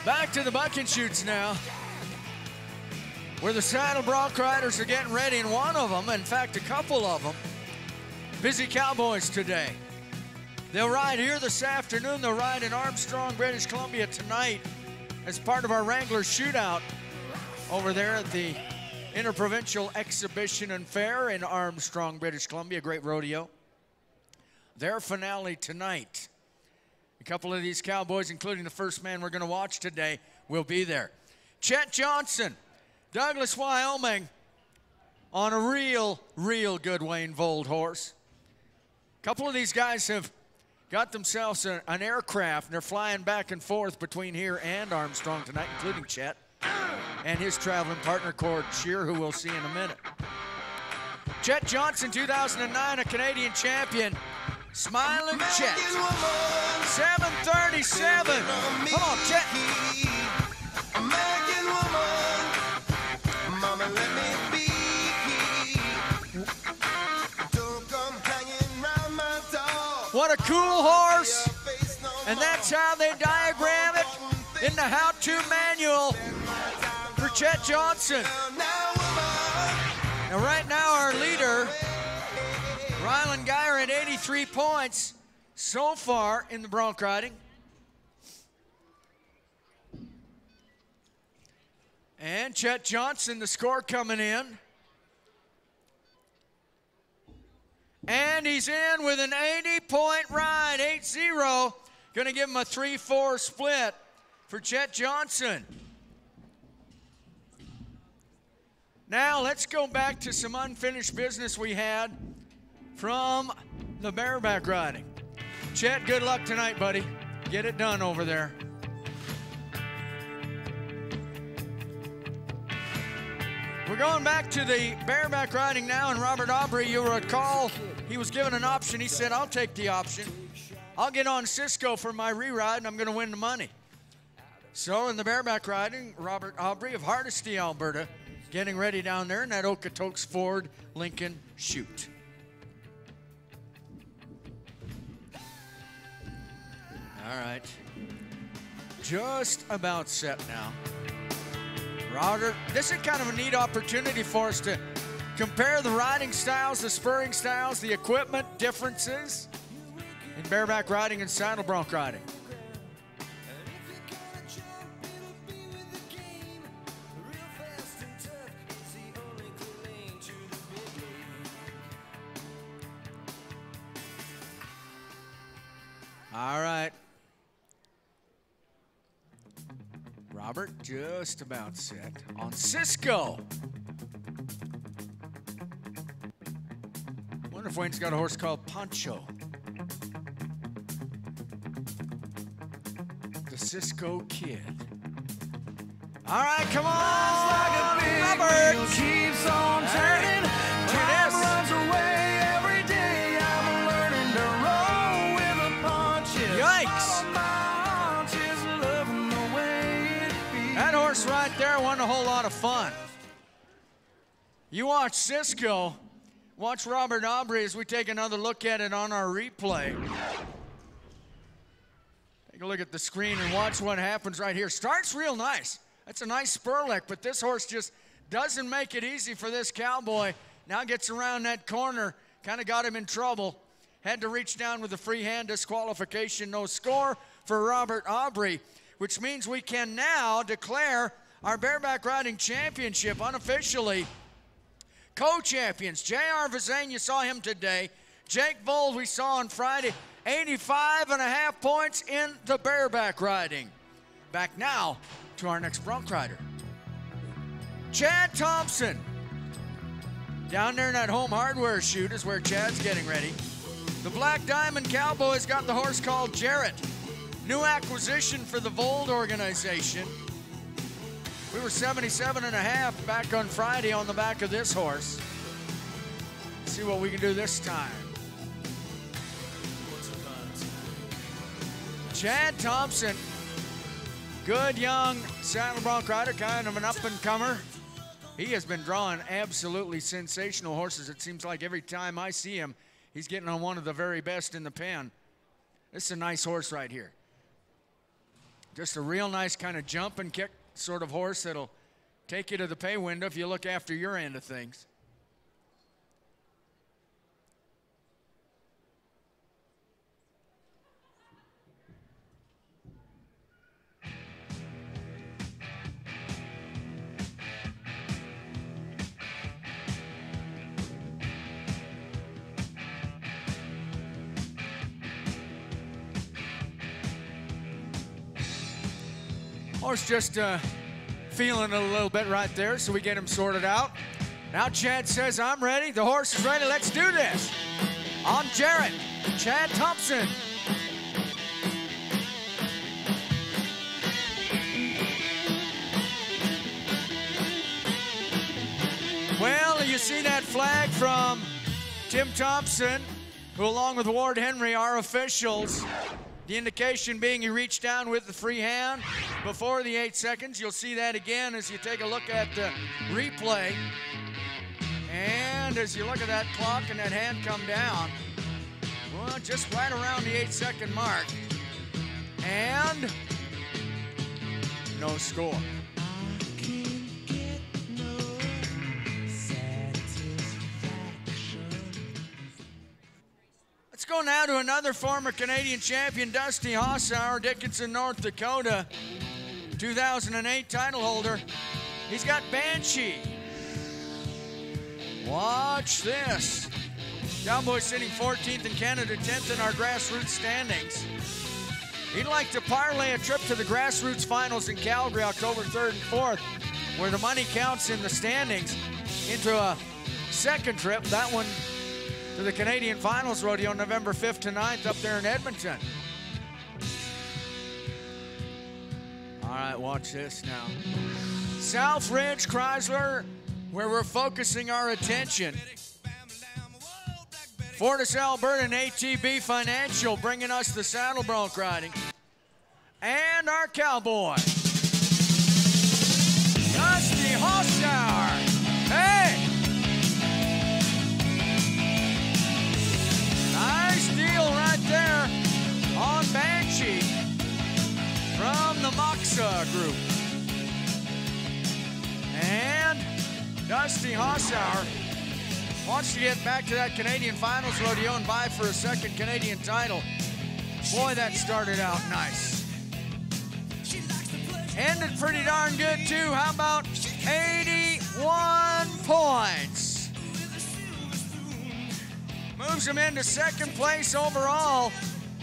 S1: Back to the bucking shoots now, where the saddle bronc riders are getting ready, and one of them, in fact a couple of them, busy cowboys today. They'll ride here this afternoon. They'll ride in Armstrong, British Columbia tonight as part of our Wrangler shootout over there at the Interprovincial Exhibition and Fair in Armstrong, British Columbia. Great rodeo. Their finale tonight. A couple of these cowboys, including the first man we're going to watch today, will be there. Chet Johnson, Douglas, Wyoming, on a real good Wayne Vold horse. A couple of these guys have got themselves an aircraft, and they're flying back and forth between here and Armstrong tonight, including Chet and his traveling partner, Cord Shear, who we'll see in a minute. Chet Johnson, 2009, a Canadian champion. Smiling Chet, 737. Come on, Chet.
S4: American woman, mama, let me be. Don't come hanging round my door.
S1: What a cool horse. And that's how they diagram it in the how-to manual for Chet Johnson. Now, right now, our leader, Ryland Geyer, at 83 points so far in the bronc riding. And Chet Johnson, the score coming in. And he's in with an 80-point ride, 8-0. Gonna give him a 3-4 split for Chet Johnson. Now let's go back to some unfinished business we had from the bareback riding. Chet, good luck tonight, buddy. Get it done over there. We're going back to the bareback riding now, and Robert Aubry, you'll recall, he was given an option. He said, I'll take the option. I'll get on Cisco for my re-ride, and I'm going to win the money. So in the bareback riding, Robert Aubry of Hardisty, Alberta, getting ready down there in that Okotoks Ford Lincoln chute. All right, just about set now. Robert, this is kind of a neat opportunity for us to compare the riding styles, the spurring styles, the equipment differences in bareback riding and saddle bronc riding. All right. Robert just about set on Cisco. Wonder if Wayne's got a horse called Poncho. The Cisco Kid. All right, come on, Robert.
S4: Keeps on turning. Time runs away every day. I'm learning to roll with a punches.
S1: Yikes. That horse right there wasn't a whole lot of fun. You watch Cisco Watch Robert Aubrey as we take another look at it on our replay. Take a look at the screen and watch what happens right here. Starts real nice. That's a nice spur lick, but this horse just doesn't make it easy for this cowboy. Now gets around that corner, kind of got him in trouble. Had to reach down with a free hand, disqualification, no score for Robert Aubrey, which means we can now declare our bareback riding championship unofficially. Co-champions, J.R. Vizane, you saw him today. Jake Bold, we saw on Friday, 85.5 points in the bareback riding. Back now to our next bronc rider. Chad Thompson. Down there in that home hardware shoot is where Chad's getting ready. The Black Diamond Cowboys got the horse called Jarrett. New acquisition for the Vold organization. We were 77.5 back on Friday on the back of this horse. Let's see what we can do this time. Chad Thompson, good young saddle bronc rider, kind of an up-and-comer. He has been drawing absolutely sensational horses. It seems like every time I see him, he's getting on one of the very best in the pen. This is a nice horse right here. Just a real nice kind of jump and kick sort of horse that'll take you to the pay window if you look after your end of things. Horse just feeling it a little bit right there, so we get him sorted out. Now Chad says, I'm ready. The horse is ready. Let's do this. On Jarrett, Chad Thompson. Well, you see that flag from Tim Thompson, who along with Ward Henry are officials. The indication being he reached down with the free hand before the 8 seconds. You'll see that again as you take a look at the replay. And as you look at that clock and that hand come down, well, just right around the 8-second mark. And no score. Let's go now to another former Canadian champion, Dusty Hossauer, Dickinson, North Dakota, 2008 title holder. He's got Banshee. Watch this. Cowboys sitting 14th in Canada, 10th in our grassroots standings. He'd like to parlay a trip to the grassroots finals in Calgary, October 3rd and 4th, where the money counts in the standings, into a second trip. That one to the Canadian Finals Rodeo, November 5th to 9th up there in Edmonton. All right, watch this now. South Ridge Chrysler, where we're focusing our attention. Fortis Alberta and ATB Financial bringing us the saddle bronc riding. And our cowboy, Dusty Hossauer. Hey! Nice deal right there on Banshee from the Moxa group. And Dusty Hossauer wants to get back to that Canadian Finals Rodeo and vie for a second Canadian title. Boy, that started out nice. Ended pretty darn good too. How about 81 points? Moves him into second place overall.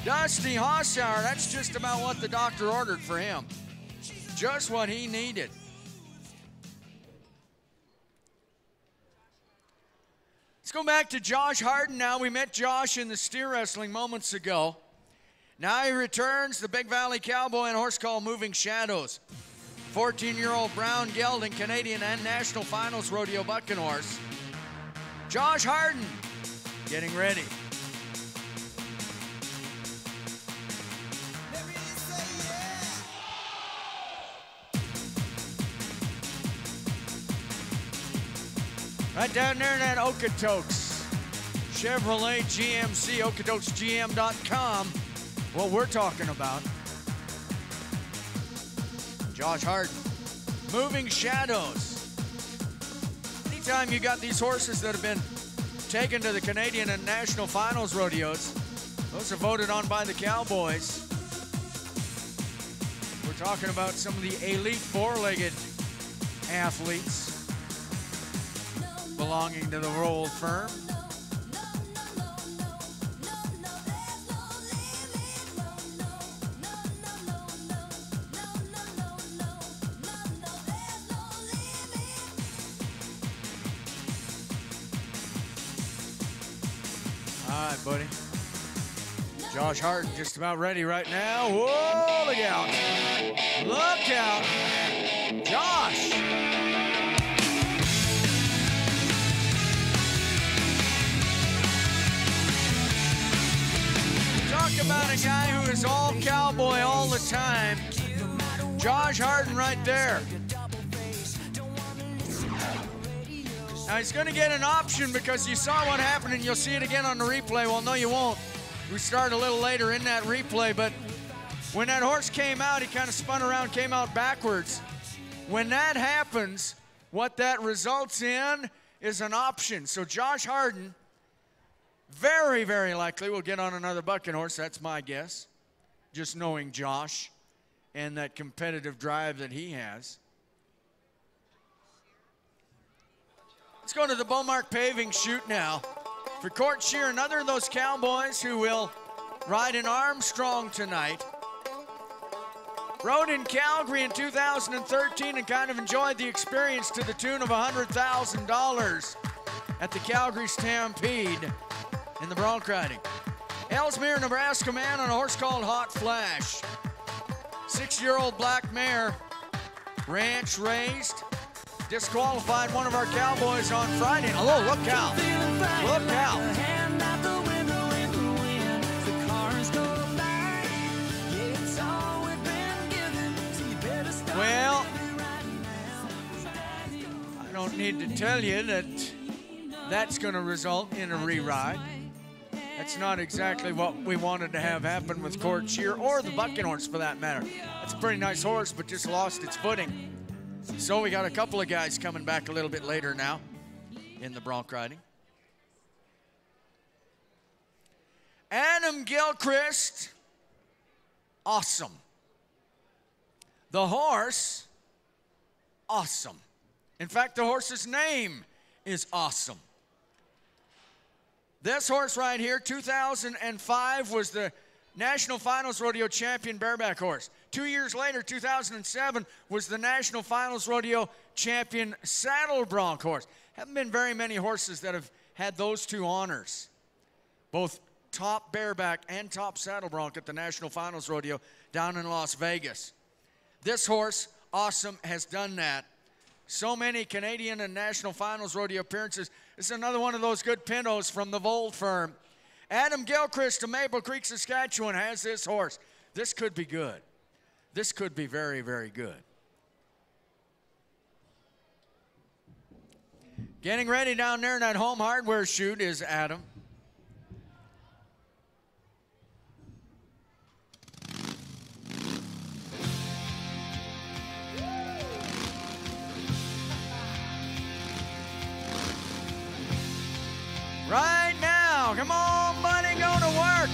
S1: Dusty Hossauer, that's just about what the doctor ordered for him. Just what he needed. Let's go back to Josh Harden now. We met Josh in the steer wrestling moments ago. Now he returns, the Big Valley Cowboy and a horse called Moving Shadows. 14-year-old brown gelding, Canadian and National Finals Rodeo bucking horse. Josh Harden getting ready. Right down there in that Okotoks Chevrolet GMC, OkotoksGM.com. What we're talking about. Josh Harden, Moving Shadows. Anytime you got these horses that have been taken to the Canadian and National Finals rodeos, those are voted on by the Cowboys. We're talking about some of the elite four-legged athletes belonging to the Roll firm. All right, buddy. Josh Harden just about ready right now. Whoa, look out. Look out. Josh. Talk about a guy who is all cowboy all the time. Josh Harden right there. Now he's going to get an option because you saw what happened and you'll see it again on the replay. Well, no, you won't. We started a little later in that replay, but when that horse came out, he kind of spun around, came out backwards. When that happens, what that results in is an option. So Josh Harden, very, very likely will get on another bucking horse. That's my guess, just knowing Josh and that competitive drive that he has. Let's go to the Beaumark Paving Chute now. For Court Shear, another of those cowboys who will ride in Armstrong tonight. Rode in Calgary in 2013 and kind of enjoyed the experience to the tune of $100,000 at the Calgary Stampede in the bronc riding. Ellesmere, Nebraska man on a horse called Hot Flash. 6-year-old black mare, ranch raised. Disqualified one of our cowboys on Friday. Oh, look out. Look out. Well, I don't need to tell you that that's going to result in a re-ride. That's not exactly what we wanted to have happen with Court Shear or the bucking horse for that matter. That's a pretty nice horse, but just lost its footing. So we got a couple of guys coming back a little bit later now in the bronc riding. Adam Gilchrist, awesome. The horse, awesome. In fact, the horse's name is awesome. This horse right here, 2005, was the National Finals Rodeo champion bareback horse. 2 years later, 2007, was the National Finals Rodeo champion saddle bronc horse. Haven't been very many horses that have had those two honors. Both top bareback and top saddle bronc at the National Finals Rodeo down in Las Vegas. This horse, awesome, has done that. So many Canadian and National Finals Rodeo appearances. This is another one of those good pintos from the Vold firm. Adam Gilchrist of Maple Creek, Saskatchewan has this horse. This could be good. This could be very, very good. Getting ready down there in that home hardware chute is Adam. Right now, come on, buddy, go to work.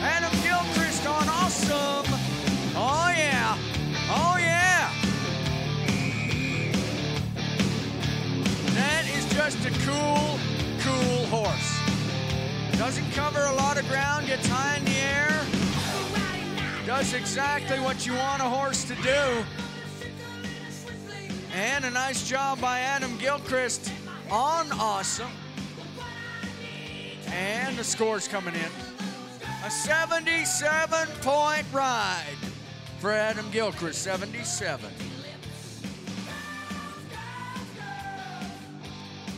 S1: Adam Gilchrist on awesome. Oh, yeah. Oh, yeah. That is just a cool, cool horse. Doesn't cover a lot of ground, gets high in the air. Does exactly what you want a horse to do. And a nice job by Adam Gilchrist on awesome. And the score's coming in. A 77-point ride for Adam Gilchrist, 77.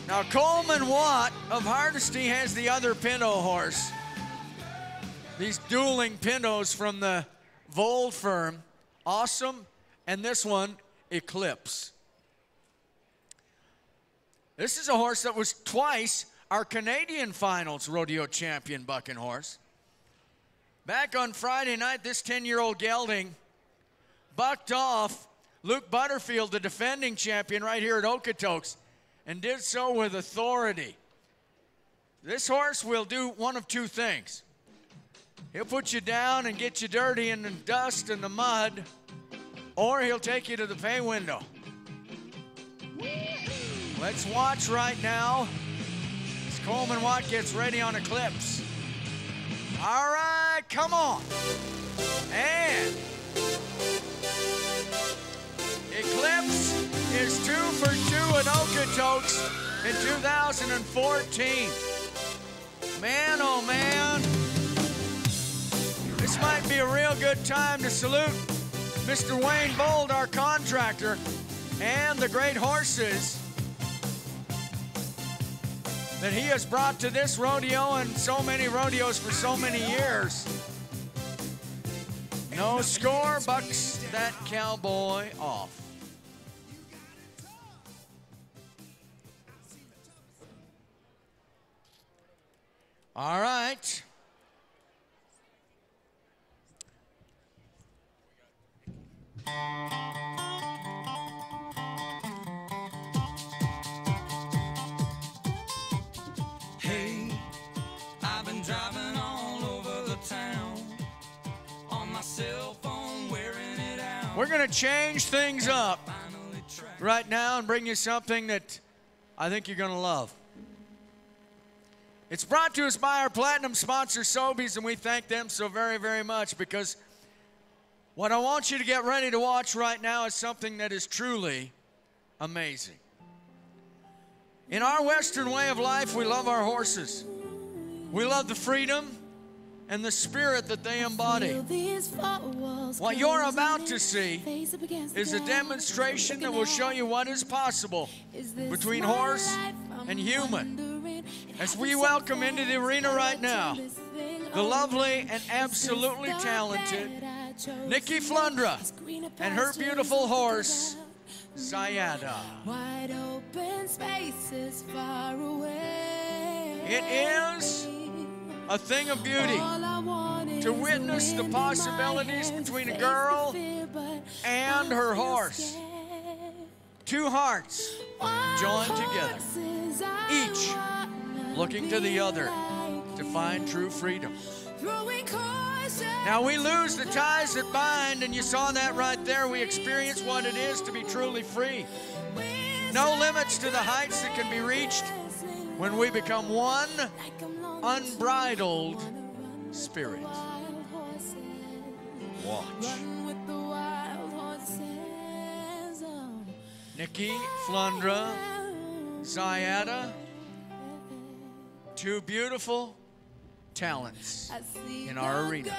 S1: Now Coleman Watt of Hardesty has the other pinto horse. These dueling pintos from the Vold firm, awesome, and this one, Eclipse. This is a horse that was twice our Canadian finals rodeo champion bucking horse. Back on Friday night, this 10-year-old gelding bucked off Luke Butterfield, the defending champion right here at Okotoks, and did so with authority. This horse will do one of two things. He'll put you down and get you dirty in the dust and the mud, or he'll take you to the pay window. Let's watch right now as Coleman Watt gets ready on Eclipse. All right, come on. And Eclipse is 2 for 2 at Okotoks in 2014. Man, oh man. This might be a real good time to salute Mr. Wayne Bold, our contractor, and the great horses that he has brought to this rodeo and so many rodeos for so many years. No score bucks that cowboy off. All right.
S2: Hey, I've been driving all over the town on my cell phone, wearing it out.
S1: We're going to change things up right now and bring you something that I think you're going to love. It's brought to us by our platinum sponsor, Sobeys, and we thank them so very, very much, because what I want you to get ready to watch right now is something that is truly amazing. In our Western way of life, we love our horses. We love the freedom and the spirit that they embody. What you're about to see is a demonstration that will show you what is possible between horse and human. As we welcome into the arena right now, the lovely and absolutely talented Nikki Flundra and her beautiful horse, Zayada.
S6: Wide open spaces far away.
S1: It is a thing of beauty to witness the possibilities between a girl and her horse. Two hearts joined together, each looking to the other to find true freedom. Now we lose the ties that bind, and you saw that right there. We experience what it is to be truly free. No limits to the heights that can be reached when we become one unbridled spirit. Watch. Nikki Flundra, Zayada, two beautiful talents in our arena.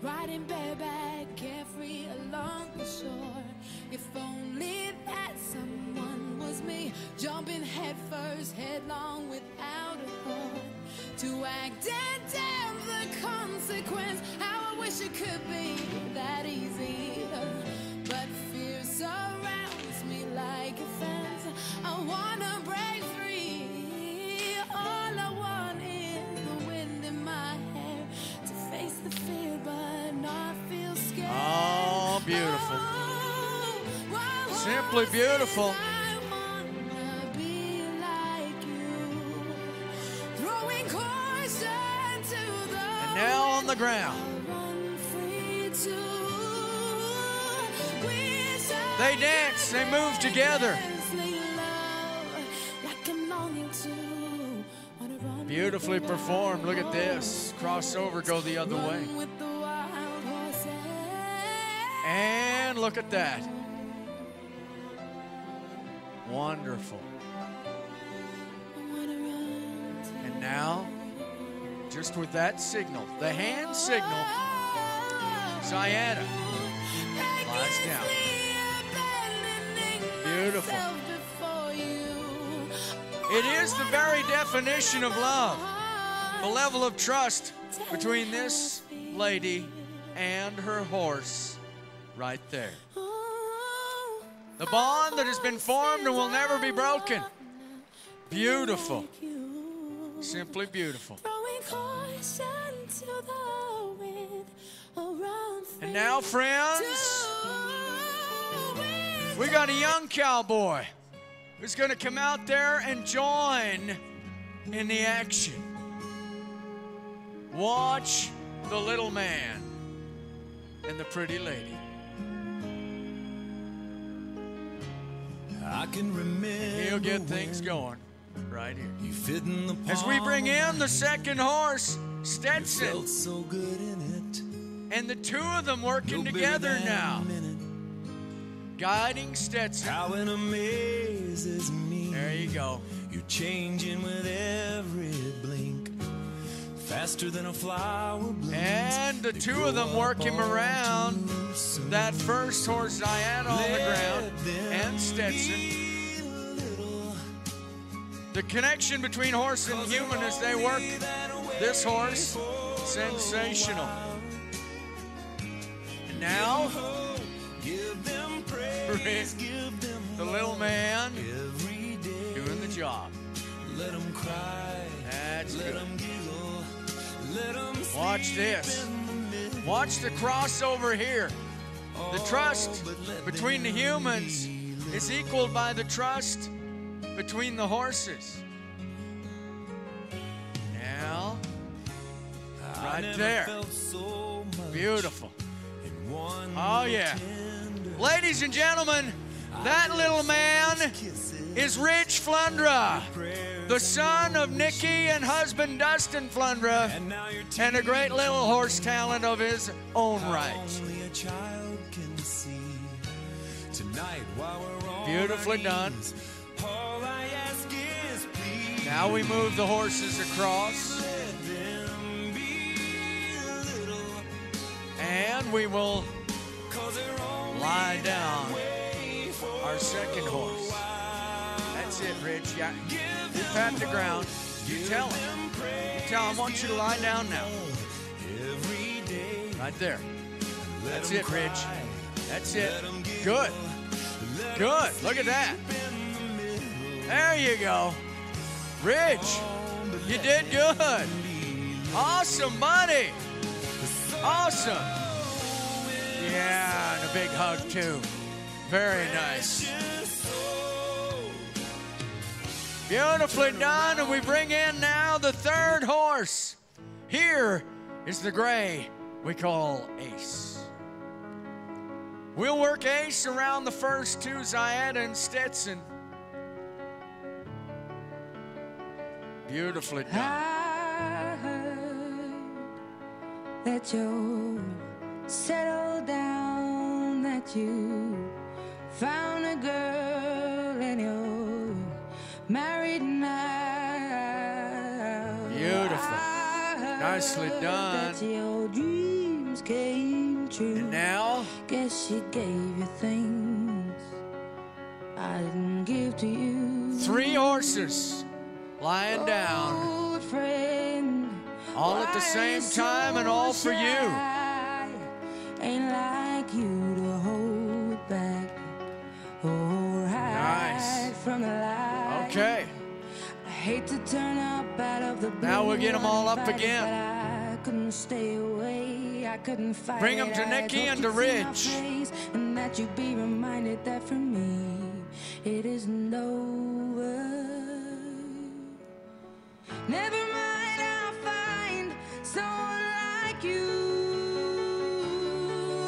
S6: Riding bareback, carefree along the shore. If only that someone was me, jumping head first, headlong without a thought. To act and damn the consequence. How I wish it could be that easy, but fear surrounds me like a fence. I wanna break free. All I want is the wind in my hair to face the fear, but not feel scared.
S1: Oh, beautiful. Simply beautiful.
S6: I wanna be like you. Throwing caution to the
S1: And now on the ground.
S6: run free to.
S1: They dance, they move together. Beautifully performed. Look at this. Crossover, go the other way. And look at that. Wonderful. And now, just with that signal, the hand signal, Zayada lies down. Beautiful. It is the very definition of love, the level of trust between this lady and her horse right there. The bond that has been formed and will never be broken. Beautiful. Simply beautiful. And now, friends, we got a young cowboy who's going to come out there and join in the action. Watch the little man and the pretty lady.
S4: I can remember
S1: He'll get things going right here.
S4: you fit in the
S1: As we bring in the second horse,
S4: felt
S1: Stetson,
S4: so good in it.
S1: and the two of them working together now, guiding Stetson.
S4: How it amazes me.
S1: There you go.
S4: You're changing with every blink, faster than a flower bloom.
S1: And the two of them work him around that first horse Diana on the ground and Stetson. The connection between horse and human as they work this horse, sensational. And now, the little man doing the job.
S4: Let 'em cry,
S1: That's
S4: let
S1: good.
S4: 'em giggle, let 'em
S1: Watch this. Watch the crossover here. The trust between the humans is equaled by the trust between the horses. Now, right there. Beautiful. Oh, yeah. Ladies and gentlemen, that little man is Rich Flundra, the son of Nikki and husband Dustin Flundra, and a great little horse talent of his own right.
S4: Only a child can see. Tonight, while we're on
S1: Beautifully
S4: our
S1: done.
S4: knees, all I ask is please
S1: Now we move the horses across,
S4: let them be little,
S1: and we will
S4: 'cause they're only
S1: lie down
S4: that way for
S1: our second horse.
S4: a while.
S1: That's it, Rich. Yeah. You pat the ground. You tell him. You tell him, I want you to lie down now.
S4: Every day,
S1: Right there.
S4: let
S1: That's
S4: 'em
S1: it, Rich.
S4: cry,
S1: That's it.
S4: let 'em giggle,
S1: Good.
S4: let 'em
S1: Good. Look at that.
S4: sleep in the middle.
S1: There you go. Rich, you did good. Awesome, buddy. Awesome. Yeah, and a big hug, too. Very nice. Beautifully done, and we bring in now the third horse. Here is the gray we call Ace. We'll work Ace around the first two, Zayada and Stetson. Beautifully done.
S6: I heard that you settled down, that you found a girl and you're married now.
S1: Beautiful.
S6: I heard
S1: Nicely done.
S6: that your dreams came true.
S1: And now,
S6: Guess she gave you things I didn't give to you.
S1: three horses lying down,
S6: Old friend,
S1: all at the same time and all for you.
S6: Ain't like you to hold back or hide
S1: Nice.
S6: from the light.
S1: Okay,
S6: I hate to turn up out of the blue.
S1: Now we'll get 'em all up
S6: uninvited,
S1: again.
S6: but I couldn't stay away. I couldn't fight.
S1: Bring 'em
S6: it.
S1: to
S6: I'd
S1: Nikki
S6: hope
S1: and
S6: you'd
S1: to
S6: see my
S1: Rich.
S6: face and that you'd be reminded that for me it isn't over. Never mind, I'll find someone like you.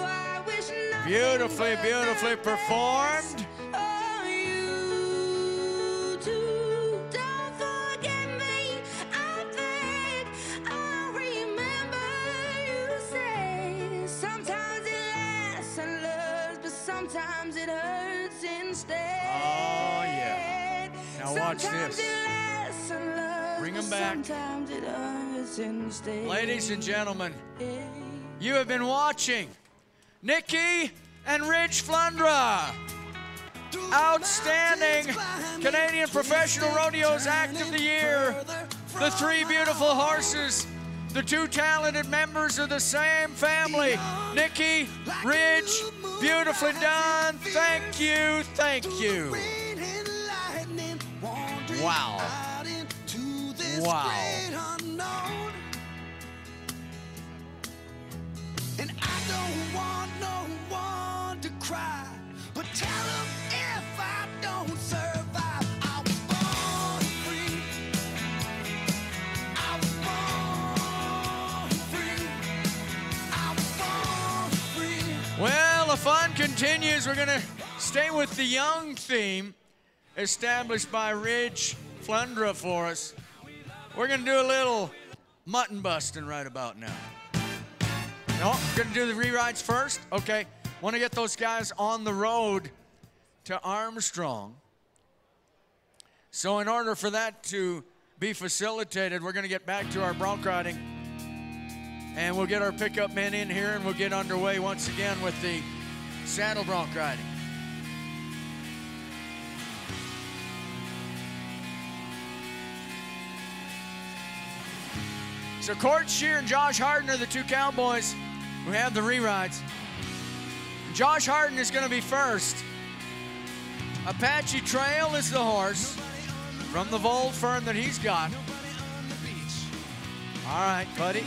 S6: I wish nothing
S1: beautifully,
S6: but
S1: beautifully
S6: the
S1: performed.
S6: best of you too. Don't forget me, I beg. I remember you say sometimes it lasts and loves, but sometimes it hurts instead.
S1: Oh, yeah. Now watch
S6: Sometimes
S1: this.
S6: it lasts and loves,
S1: Bring 'em
S6: but
S1: back.
S6: Sometimes it hurts instead.
S1: Ladies and gentlemen, you have been watching Nikki and Rich Flundra. Outstanding Canadian Professional Rodeos Act of the Year. The three beautiful horses, the two talented members of the same family. Nikki, Rich, beautifully done. Thank you, thank you. Wow. Wow.
S4: And I don't want no one to cry, but tell them if I don't survive, I was born free. I was born free. I was born free.
S1: Well, the fun continues. We're going to stay with the young theme established by Ridge Flundra for us. We're going to do a little mutton busting right about now. No, going to do the rewrites first? Okay. Want to get those guys on the road to Armstrong. So in order for that to be facilitated, we're going to get back to our bronc riding. And we'll get our pickup men in here and we'll get underway once again with the saddle bronc riding. So Court Shear and Josh Harden are the two cowboys who have the rerides. Josh Harden is going to be first. Apache Trail is the horse from the Vold firm that he's got. All right, buddy.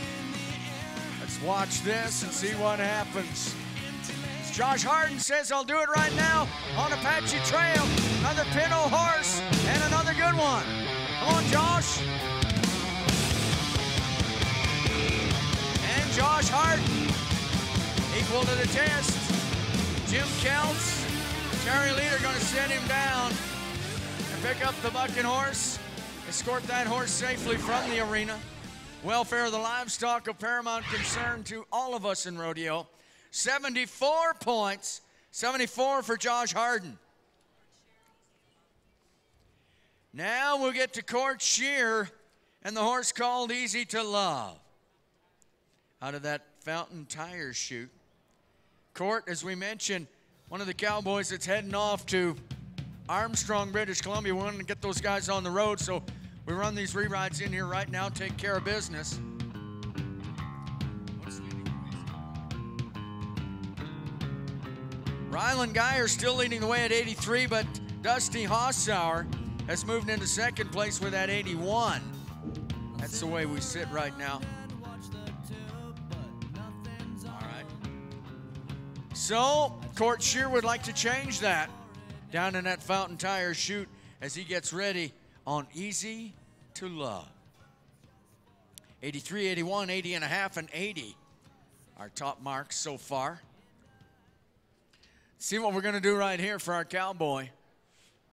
S1: Let's watch this and see what happens. As Josh Harden says, I'll do it right now on Apache Trail. Another Pinto horse and another good one. Come on, Josh. Josh Harden, equal to the test. Jim Kelts, Terry Leader going to set him down and pick up the bucking horse, escort that horse safely from the arena. Welfare of the livestock of paramount concern to all of us in rodeo. 74 points, 74 for Josh Harden. Now we'll get to Court Shear and the horse called Easy to Love. Out of that Fountain Tire chute. Court, as we mentioned, one of the cowboys that's heading off to Armstrong, British Columbia. We want to get those guys on the road, so we run these rerides in here right now, take care of business. Ryland Geyer still leading the way at 83, but Dusty Hossauer has moved into second place with that 81. That's the way we sit right now. So, Court Shear would like to change that down in that Fountain Tire chute as he gets ready on Easy to Love. 83, 81, 80 and a half, and 80. Our top marks so far. See what we're going to do right here for our cowboy.